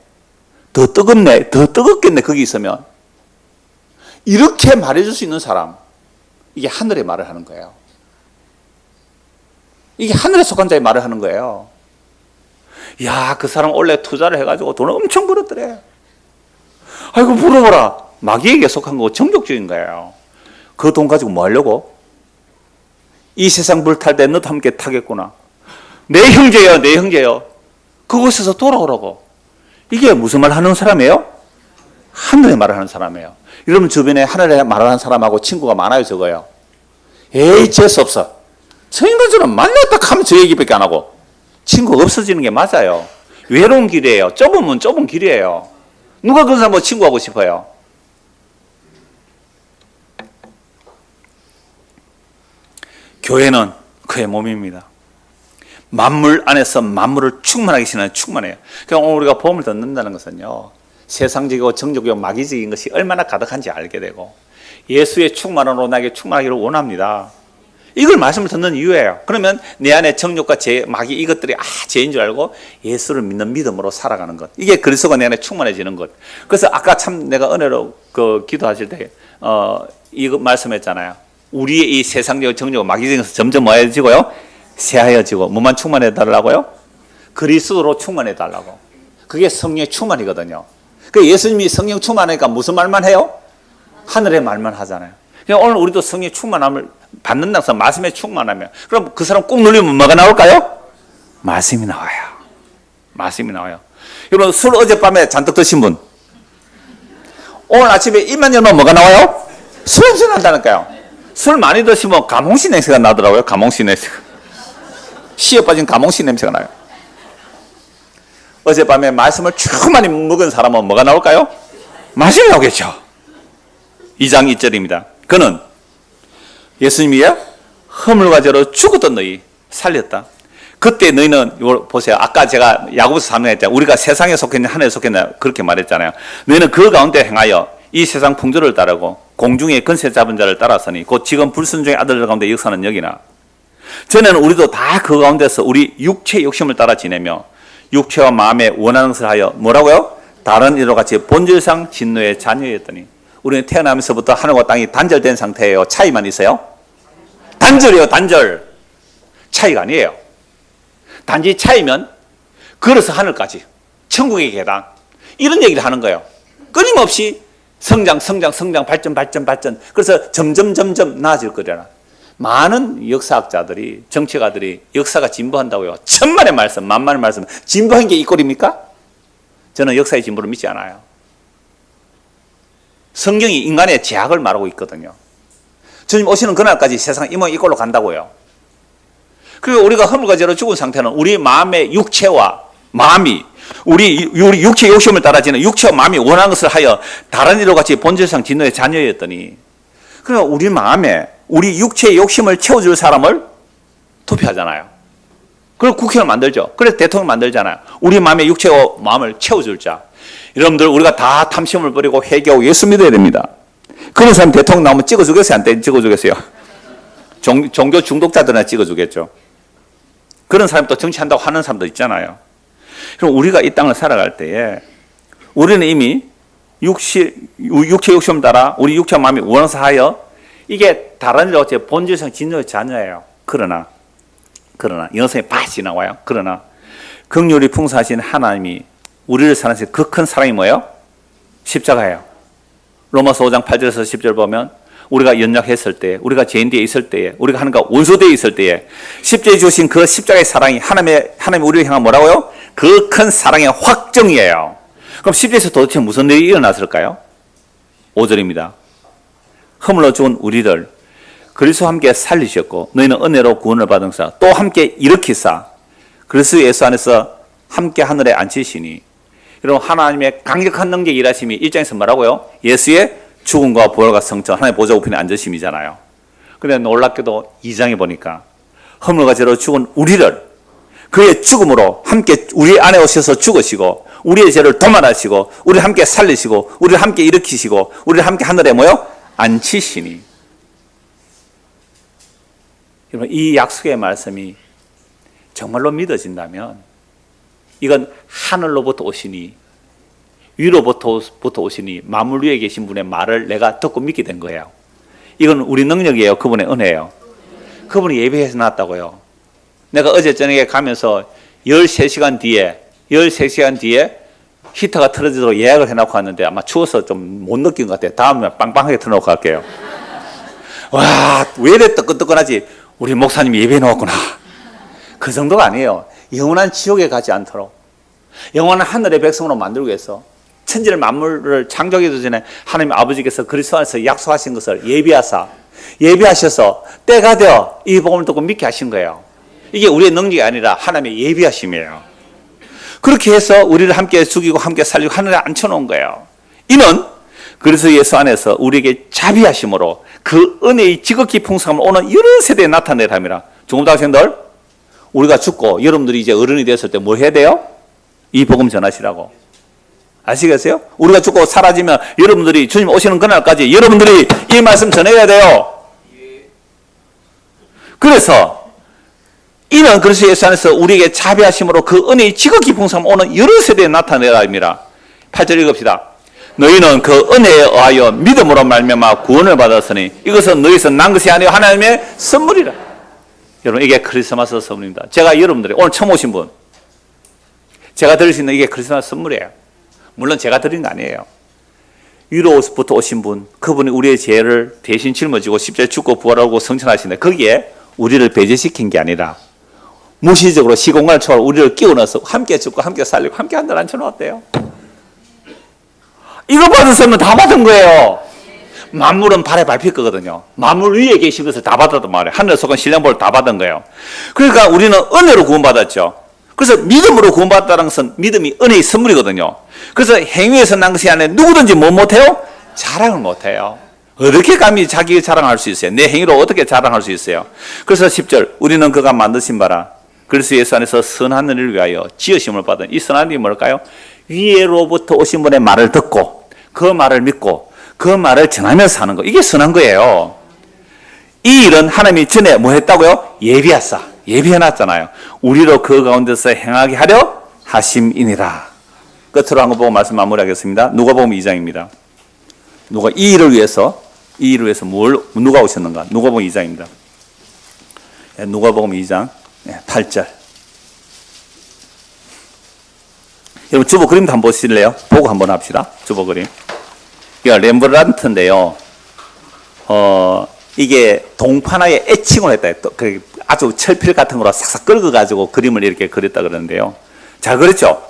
더 뜨겁네, 더 뜨겁겠네 거기 있으면. 이렇게 말해줄 수 있는 사람, 이게 하늘의 말을 하는 거예요. 이게 하늘에 속한 자의 말을 하는 거예요. 야, 그 사람 원래 투자를 해가지고 돈을 엄청 벌었더래. 아이고 물어보라. 마귀에게 속한 거고 정욕적인 거예요. 그 돈 가지고 뭐 하려고? 이 세상 불탈 때 너도 함께 타겠구나. 내 형제요. 그곳에서 돌아오라고. 이게 무슨 말 하는 사람이에요? 하늘의 말을 하는 사람이에요. 여러분 주변에 하늘의 말을 하는 사람하고 친구가 많아요, 적어요? 에이, 재수 없어. 저 인간처럼 만났다 하면 저 얘기밖에 안 하고. 친구가 없어지는 게 맞아요. 외로운 길이에요. 좁으면 좁은 길이에요. 누가 그런 사람하고 친구하고 싶어요? 교회는 그의 몸입니다. 만물 안에서 만물을 충만하게 신하는 충만해요. 그러니까 오늘 우리가 복음을 듣는다는 것은요, 세상적이고 정적이고 마귀적인 것이 얼마나 가득한지 알게 되고 예수의 충만으로 나에게 충만하기를 원합니다. 이걸 말씀을 듣는 이유예요. 그러면 내 안에 정욕과 죄, 마귀 이것들이 죄인 줄 알고 예수를 믿는 믿음으로 살아가는 것. 이게 그리스도가 내 안에 충만해지는 것. 그래서 아까 참 내가 은혜로 기도하실 때 이거 말씀했잖아요. 우리의 이 세상적 정욕, 마귀적에서 점점 뭐해지고요? 새하여지고 뭐만 충만해 달라고요? 그리스도로 충만해 달라고. 그게 성령의 충만이거든요. 그 예수님이 성령 충만하니까 무슨 말만 해요? 하늘의 말만 하잖아요. 그러니까 오늘 우리도 성령의 충만함을 받는다고 말씀에 충만하면 그럼 그 사람 꾹 누르면 뭐가 나올까요? 말씀이 나와요. 말씀이 나와요. 여러분 술 어젯밤에 잔뜩 드신 분 오늘 아침에 입만 열면 뭐가 나와요? 술 냄새 난다니까요. 술 많이 드시면 감홍씨 냄새가 나더라고요. 감홍씨 냄새가. 씨에 빠진 감홍씨 냄새가 나요. 어젯밤에 말씀을 충만히 먹은 사람은 뭐가 나올까요? 말씀이 나오겠죠. 2장 2절입니다. 그는 예수님이요 허물과 죄로 죽었던 너희 살렸다. 그때 너희는 이걸 보세요. 아까 제가 야고보서 3장 했잖아요. 우리가 세상에 속했냐 하늘에 속했냐 그렇게 말했잖아요. 너희는 그 가운데 행하여 이 세상 풍조를 따르고 공중의 권세 잡은 자를 따라서니 곧 지금 불순종의 아들들 가운데 역사는 여기나. 전에는 우리도 다 그 가운데서 우리 육체의 욕심을 따라 지내며 육체와 마음에 원하는 것을 하여 뭐라고요? 다른 이와 같이 본질상 진노의 자녀였더니. 우리는 태어나면서부터 하늘과 땅이 단절된 상태예요. 차이만 있어요? 단절이에요. 단절. 차이가 아니에요. 단지 차이면 걸어서 하늘까지 천국의 계단 이런 얘기를 하는 거예요. 끊임없이 성장 발전 그래서 점점 나아질 거잖아. 많은 역사학자들이 정치가들이 역사가 진보한다고요. 천만의 말씀 만만의 말씀 진보한 게 이 꼴입니까? 저는 역사의 진보를 믿지 않아요. 성경이 인간의 죄악을 말하고 있거든요. 주님 오시는 그날까지 세상 이 모양 이 꼴로 간다고요. 그리고 우리가 허물과 죄로 죽은 상태는 우리 마음의 육체와 마음이 우리 육체 욕심을 따라지는 육체와 마음이 원하는 것을 하여 다른 이와 같이 본질상 진노의 자녀였더니. 그러니까 우리 마음에 우리 육체의 욕심을 채워줄 사람을 투표하잖아요. 그리고 국회를 만들죠. 그래서 대통령 만들잖아요. 우리 마음의 육체와 마음을 채워줄 자. 여러분들 우리가 다 탐심을 버리고 회개하고 예수 믿어야 됩니다. 그런 사람 대통령 나오면 찍어주겠어요? 안 찍어주겠어요? 종교 중독자들은 찍어주겠죠. 그런 사람이 또 정치한다고 하는 사람도 있잖아요. 그럼 우리가 이 땅을 살아갈 때에 우리는 이미 육체 욕심을 따라 우리 육체와 마음이 원해서 하여 이게 다른 일로 어째 본질상 진노의 자녀예요. 그러나 영성이 바시 나와요. 그러나 긍휼이 풍성하신 하나님이 우리를 사랑하신 그 큰 사랑이 뭐예요? 십자가예요. 로마서 5장 8절에서 10절 보면 우리가 연약했을 때, 우리가 죄인되어 있을 때에, 우리가 하나님과 원수되어 있을 때에 십자가에 주신 그 십자가의 사랑이 하나님 우리를 향한 뭐라고요? 그 큰 사랑의 확정이에요. 그럼 십자가에서 도대체 무슨 일이 일어났을까요? 5절입니다. 허물로 죽은 우리를 그리스도와 함께 살리셨고 너희는 은혜로 구원을 받은 사 또 함께 일으키사 그리스도 예수 안에서 함께 하늘에 앉히시니. 여러분 하나님의 강력한 능력의 일하심이 1장에서 뭐라고요? 예수의 죽음과 부활과 성천 하나님의 보좌 우편에 앉으심이잖아요. 그런데 놀랍게도 2장에 보니까 허물과 죄로 죽은 우리를 그의 죽음으로 함께 우리 안에 오셔서 죽으시고 우리의 죄를 도말하시고 우리를 함께 살리시고 우리를 함께 일으키시고 우리를 함께 하늘에 앉히시니. 여러분 이 약속의 말씀이 정말로 믿어진다면 이건 하늘로부터 오시니 위로부터 오시니 만물 위에 계신 분의 말을 내가 듣고 믿게 된 거예요. 이건 우리 능력이에요. 그분의 은혜예요. 그분이 예배해서 나왔다고요. 내가 어제 저녁에 가면서 13시간 뒤에 히터가 틀어지도록 예약을 해놓고 왔는데 아마 추워서 좀 못 느낀 것 같아요. 다음에 빵빵하게 틀어놓고 갈게요. 와, 왜 이래 뜨끈뜨끈하지? 우리 목사님이 예배해 놓았구나. 그 정도가 아니에요. 영원한 지옥에 가지 않도록 영원한 하늘의 백성으로 만들기 위해서 천지를 만물을 창조하기 전에 하나님 아버지께서 그리스도 안에서 약속하신 것을 예비하셔서 때가 되어 이 복음을 듣고 믿게 하신 거예요. 이게 우리의 능력이 아니라 하나님의 예비하심이에요. 그렇게 해서 우리를 함께 죽이고 함께 살리고 하늘에 앉혀놓은 거예요. 이는 그리스도 예수 안에서 우리에게 자비하심으로 그 은혜의 지극히 풍성함을 오는 여러 세대에 나타내라 함이라. 중고등학생들 우리가 죽고 여러분들이 이제 어른이 됐을 때 뭐 해야 돼요? 이 복음 전하시라고. 아시겠어요? 우리가 죽고 사라지면 여러분들이 주님 오시는 그날까지 여러분들이 이 말씀 전해야 돼요. 그래서 이는 그리스도 예수 안에서 우리에게 자비하심으로 그 은혜의 지극히 풍성함 오는 여러 세대에 나타내라 입니다. 8절 읽읍시다. 너희는 그 은혜에 의하여 믿음으로 말미암아 구원을 받았으니 이것은 너희에서 난 것이 아니요 하나님의 선물이라. 여러분 이게 크리스마스 선물입니다. 제가 여러분들이 오늘 처음 오신 분 제가 드릴 수 있는 이게 크리스마스 선물이에요. 물론 제가 드린 거 아니에요. 유로부터 오신 분 그분이 우리의 죄를 대신 짊어지고 십자가에 죽고 부활하고 성천하시는데 거기에 우리를 배제시킨 게 아니라 무시적으로 시공간을 초월 우리를 끼워 넣어서 함께 죽고 함께 살리고 함께 한들 앉혀놓았대요. 이거 받았으면 다 받은 거예요. 만물은 발에 밟힐 거거든요. 만물 위에 계신 것을 다 받았단 말이에요. 하늘에 속한 신령벌을 다 받은 거예요. 그러니까 우리는 은혜로 구원받았죠. 그래서 믿음으로 구원받았다는 것은 믿음이 은혜의 선물이거든요. 그래서 행위에서 난 것이 아니라 누구든지 뭐 못해요? 자랑을 못해요. 어떻게 감히 자기 자랑할 수 있어요? 내 행위로 어떻게 자랑할 수 있어요? 그래서 10절 우리는 그가 만드신 바라 그리스도 예수 안에서 선한 일을 위하여 지으심을 받은 이 선한 일이 뭘까요? 위로부터 오신 분의 말을 듣고 그 말을 믿고 그 말을 전하면서 사는 거 이게 선한 거예요. 이 일은 하나님이 전에 뭐 했다고요? 예비해놨잖아요. 우리로 그 가운데서 행하게 하려 하심이니라. 끝으로 한 거 보고 말씀 마무리하겠습니다. 누가복음 2장입니다. 이 일을 위해서 누가 오셨는가? 누가복음 2장입니다. 누가복음 2장 8절. 여러분 주보 그림도 한번 보실래요? 보고 한번 합시다. 주보 그림. 이거 렘브란트인데요. 이게 동판화에 애칭을 했다. 또 아주 철필 같은 거로 싹싹 긁어가지고 그림을 이렇게 그렸다 그러는데요. 잘 그렸죠?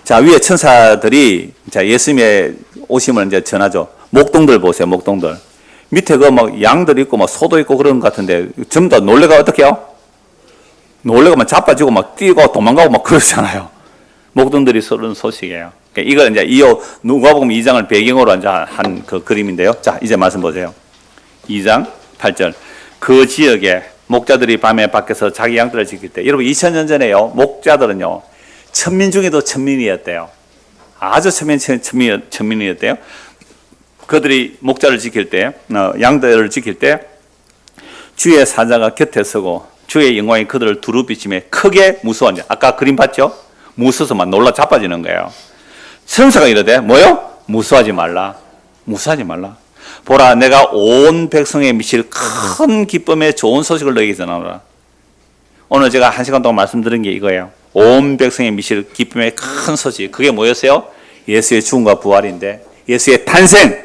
자, 위에 천사들이 자 예수님의 오심을 이제 전하죠. 목동들 보세요. 목동들. 밑에 그 막 양들 있고 막 소도 있고 그런 것 같은데 전부 다 놀래가 어떻게 해요? 놀래가 막 자빠지고 막 뛰고 도망가고 막 그러잖아요. 목동들이 서른 소식이에요. 이걸 이제 이 누가복음 2장을 배경으로 이제 한 그 그림인데요. 자, 이제 말씀 보세요. 2장 8절. 그 지역에 목자들이 밤에 밖에서 자기 양들을 지킬 때, 여러분 2000년 전에요. 목자들은요. 천민 중에도 천민이었대요. 아주 천민이었대요. 그들이 목자를 지킬 때, 양들을 지킬 때 주의 사자가 곁에 서고 주의 영광이 그들을 두루 비치며 크게 무서워하냐. 아까 그림 봤죠? 무서워서 막 놀라 자빠지는 거예요. 천사가 이러대. 뭐요? 무서워하지 말라. 무서워하지 말라. 보라, 내가 온 백성에 미칠 큰 기쁨의 좋은 소식을 너에게 전하노라. 오늘 제가 1시간 동안 말씀드린 게 이거예요. 온 백성에 미칠 기쁨의 큰 소식. 그게 뭐였어요? 예수의 죽음과 부활인데, 예수의 탄생,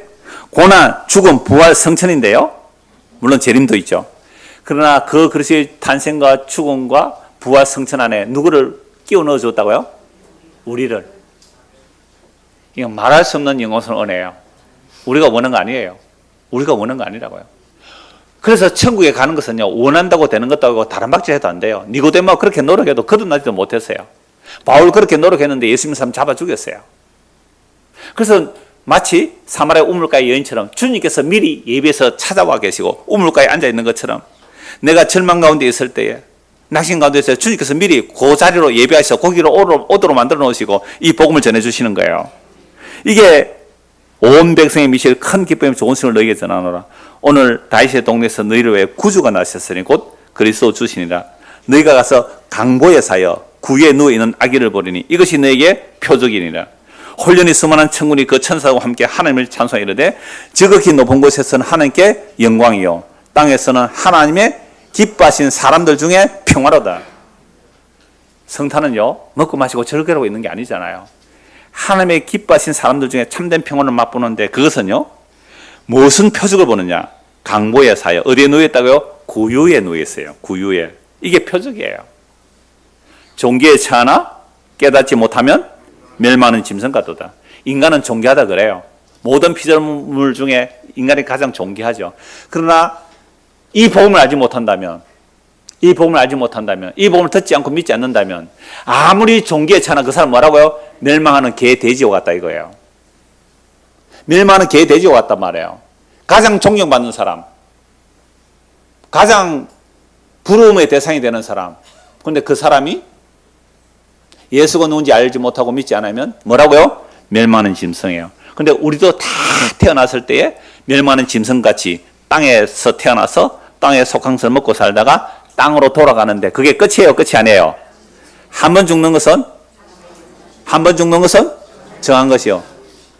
고난, 죽음, 부활, 성천인데요. 물론 재림도 있죠. 그러나 그 그리스도의 탄생과 죽음과 부활, 성천 안에 누구를 끼워 넣어줬다고요? 우리를. 이건 말할 수 없는 영원스러운 은혜예요. 우리가 원하는 거 아니에요. 우리가 원하는 거 아니라고요. 그래서 천국에 가는 것은요, 원한다고 되는 것도 아니고 다른 박질해도 안 돼요. 니고데모가 그렇게 노력해도 거듭나지도 못했어요. 바울 그렇게 노력했는데 예수 믿는 사람 잡아 죽였어요. 그래서 마치 사마리아 우물가의 여인처럼 주님께서 미리 예비해서 찾아와 계시고 우물가에 앉아 있는 것처럼 내가 절망 가운데 있을 때에 낙심 가운데 있을 때 주님께서 미리 그 자리로 예비하셔서 거기로 오도록 만들어 놓으시고 이 복음을 전해 주시는 거예요. 이게 온 백성의 미칠 큰 기쁨의 좋은 소식을 너희에게 전하노라. 오늘 다윗의 동네에서 너희를 위해 구주가 나셨으니 곧 그리스도 주시니라. 너희가 가서 강보에 사여 구유에 누워 있는 아기를 보리니 이것이 너에게 표적이니라. 홀련히 수많은 천군이 그 천사와 함께 하나님을 찬송하 이르되 지극히 높은 곳에서는 하나님께 영광이요 땅에서는 하나님의 기뻐하신 사람들 중에 평화로다. 성탄은요 먹고 마시고 즐거워하고 있는 게 아니잖아요. 하나님의 기뻐하신 사람들 중에 참된 평안을 맛보는데 그것은요 무슨 표적을 보느냐. 강보에 사여 어디에 누워있다고요? 구유에 누워있어요. 구유에. 이게 표적이에요. 종기에 처하나 깨닫지 못하면 멸망하는 짐승 같도다. 인간은 존귀하다 그래요. 모든 피조물 중에 인간이 가장 존귀하죠. 그러나 이 복음을 알지 못한다면, 이 복음을 듣지 않고 믿지 않는다면 아무리 존귀에 처하나 그 사람 뭐라고요? 멸망하는 개, 돼지와 같다 이거예요. 멸망하는 개, 돼지와 같단 말이에요. 가장 존경받는 사람, 가장 부러움의 대상이 되는 사람. 그런데 그 사람이 예수가 누군지 알지 못하고 믿지 않으면 뭐라고요? 멸망하는 짐승이에요. 그런데 우리도 다 태어났을 때에 멸망하는 짐승같이 땅에서 태어나서 땅에 속한 것을 먹고 살다가 땅으로 돌아가는데 그게 끝이에요? 끝이 아니에요? 한 번 죽는 것은 정한 것이요.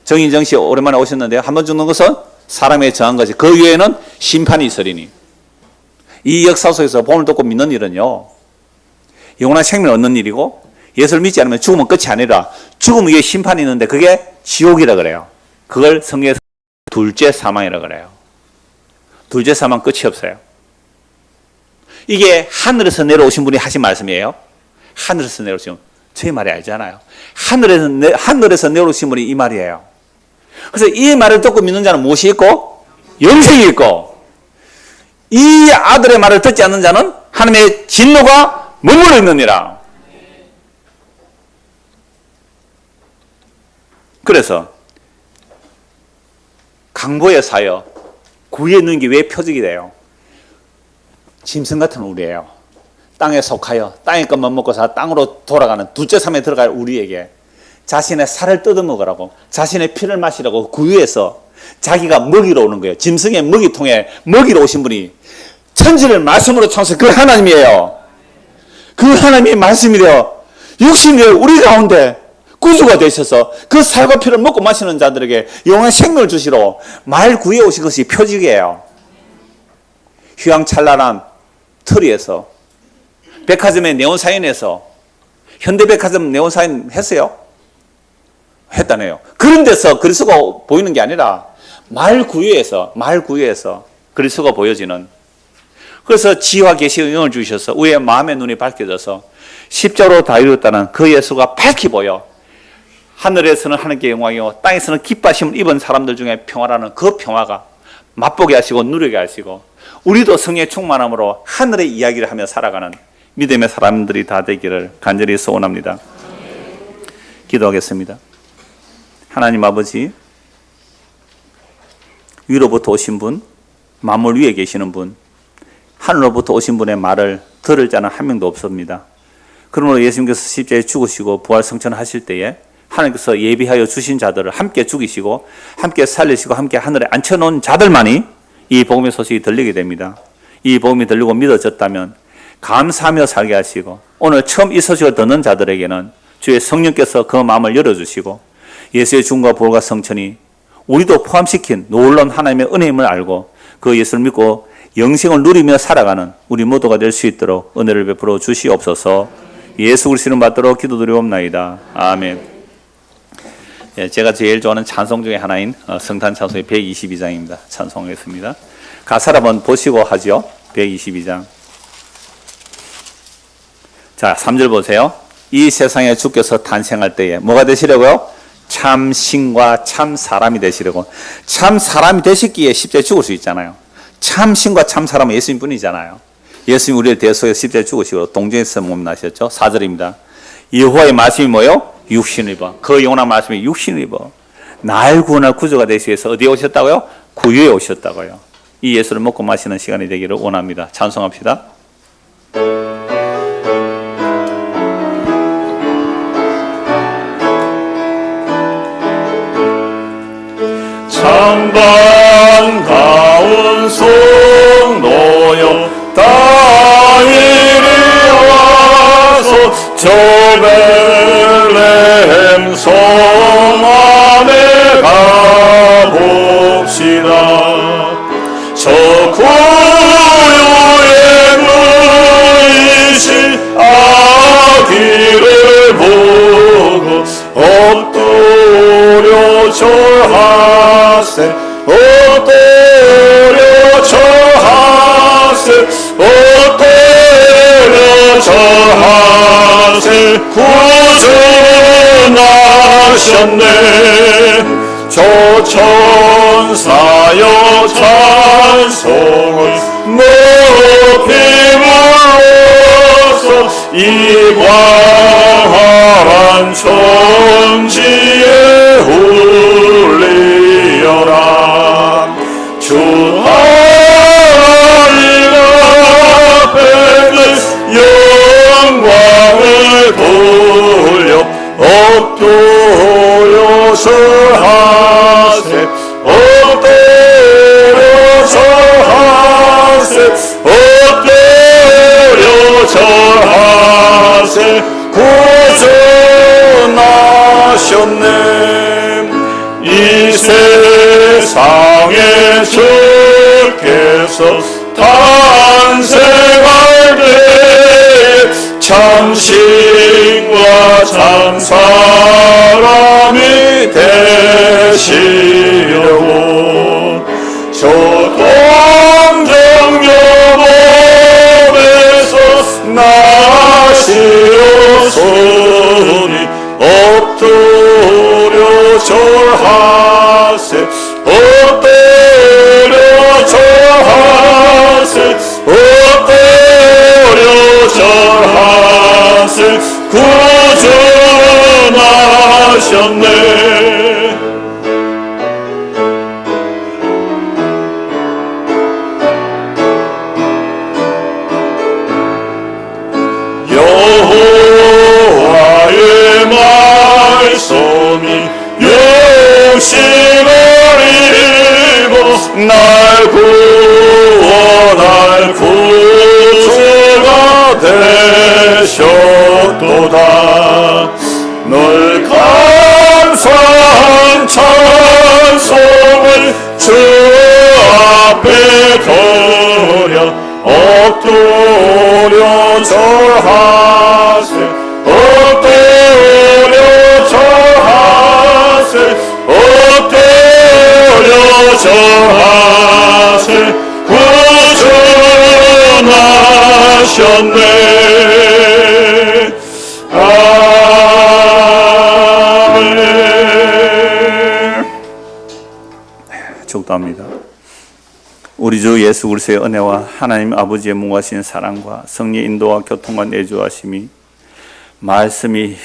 정인정 씨 오랜만에 오셨는데요. 한 번 죽는 것은 사람의 정한 것이. 그 위에는 심판이 있으리니. 이 역사 속에서 복음을 듣고 믿는 일은요, 영원한 생명을 얻는 일이고, 예수를 믿지 않으면 죽으면 끝이 아니라 죽음 위에 심판이 있는데 그게 지옥이라 그래요. 그걸 성경에서 둘째 사망이라 그래요. 둘째 사망 끝이 없어요. 이게 하늘에서 내려오신 분이 하신 말씀이에요. 하늘에서 내려오신 분. 제 말이 알잖아요. 하늘에서 내려오신 분이 이 말이에요. 그래서 이 말을 듣고 믿는 자는 무엇이 있고? 영생이 있고, 이 아들의 말을 듣지 않는 자는 하나님의 진노가 머물러 있느니라. 그래서 강보의 사여, 구에 있는 게 왜 표적이 돼요? 짐승 같은 우리예요. 땅에 속하여 땅의 것만 먹고 사 땅으로 돌아가는 둘째 삶에 들어갈 우리에게 자신의 살을 뜯어먹으라고, 자신의 피를 마시라고 구유해서 자기가 먹이러 오는 거예요. 짐승의 먹이통에 먹이러 오신 분이 천지를 말씀으로 창조한 그 하나님이에요. 그 하나님이 말씀이 되어 육신이 되어 우리 가운데 구주가 되셔서 그 살과 피를 먹고 마시는 자들에게 영원한 생명을 주시러 말 구해 오신 것이 표적이에요. 휘황찬란한 터리에서, 백화점의 네온사인에서, 현대백화점 네온사인 했어요? 했다네요. 그런 데서 그리스도가 보이는 게 아니라 말 구유에서 그리스도가 보여지는. 그래서 지와 계시의 영을 주셔서 우리의 마음의 눈이 밝혀져서 십자로 다 이루었다는 그 예수가 밝히 보여 하늘에서는 하나님께 영광이요 땅에서는 기뻐하심을 입은 사람들 중에 평화라는 그 평화가 맛보게 하시고 누리게 하시고, 우리도 성령의 충만함으로 하늘의 이야기를 하며 살아가는 믿음의 사람들이 다 되기를 간절히 소원합니다. 기도하겠습니다. 하나님 아버지, 위로부터 오신 분, 만물 위에 계시는 분, 하늘로부터 오신 분의 말을 들을 자는 한 명도 없습니다. 그러므로 예수님께서 십자가에 죽으시고 부활 성천하실 때에 하나님께서 예비하여 주신 자들을 함께 죽이시고 함께 살리시고 함께 하늘에 앉혀놓은 자들만이 이 복음의 소식이 들리게 됩니다. 이 복음이 들리고 믿어졌다면 감사하며 살게 하시고, 오늘 처음 이 소식을 듣는 자들에게는 주의 성령께서 그 마음을 열어주시고 예수의 죽음과 부활과 성천이 우리도 포함시킨 놀라운 하나님의 은혜임을 알고 그 예수를 믿고 영생을 누리며 살아가는 우리 모두가 될 수 있도록 은혜를 베풀어 주시옵소서. 예수 그리스도 이름 받도록 기도드리옵나이다. 아멘. 예, 제가 제일 좋아하는 찬송 중에 하나인 성탄 찬송의 122장입니다. 찬송하겠습니다. 가사를 한번 보시고 하죠. 122장. 자, 3절 보세요. 이 세상에 주께서 탄생할 때에 뭐가 되시려고요? 참 신과 참 사람이 되시려고. 참 사람이 되시기에 십자가에 죽을 수 있잖아요. 참 신과 참 사람은 예수님 뿐이잖아요. 예수님 우리를 대속해서 십자가에 죽으시고 동정에서 몸 나셨죠. 4절입니다. 여호와의 말씀이 뭐요? 육신을 입어. 그 영원한 말씀이 육신을 입어 날 구원할 구주가 되시기 위해서 어디에 오셨다고요? 구유에 오셨다고요. 이 예수를 먹고 마시는 시간이 되기를 원합니다. 찬송합시다. 참 반가운 성도여 다 이리 와서 저 베들레헴 성 안에 가봅시다. 저 구유의 누이신 아기를 보고 엎드려 절하세, 엎드려 절하세, 엎드려 절하세. 구주 나셨네. 저 천사여 찬송을 높이 불러서 이 광활한 천지에 울리어라. 주 하나님 앞에는 영광을 돌려 엎드려 절하세, 엎드려 절하세, 구원하셨네. 이 세상에 주께서 탄생할 때 참신과 참 사람이 되시려고 저 동정여몸에서 나시오소니 엎드려 절하세 엎드려 절하세 엎드려 절하세 구원하셨네. 여호와의 말씀이 육신을 입어 날 구원할 구주가 되셨도다. 늘 감사한 찬송을 주 앞에 드려 엎드려 절하세 엎드려 절하세 엎드려 절하세 구원하셨네. 아멘. 축도합니다. 우리 주 예수 그리스도의 은혜와 하나님 아버지의 무궁하신 사랑과 성령의 인도와 교통과 내주하심이 말씀이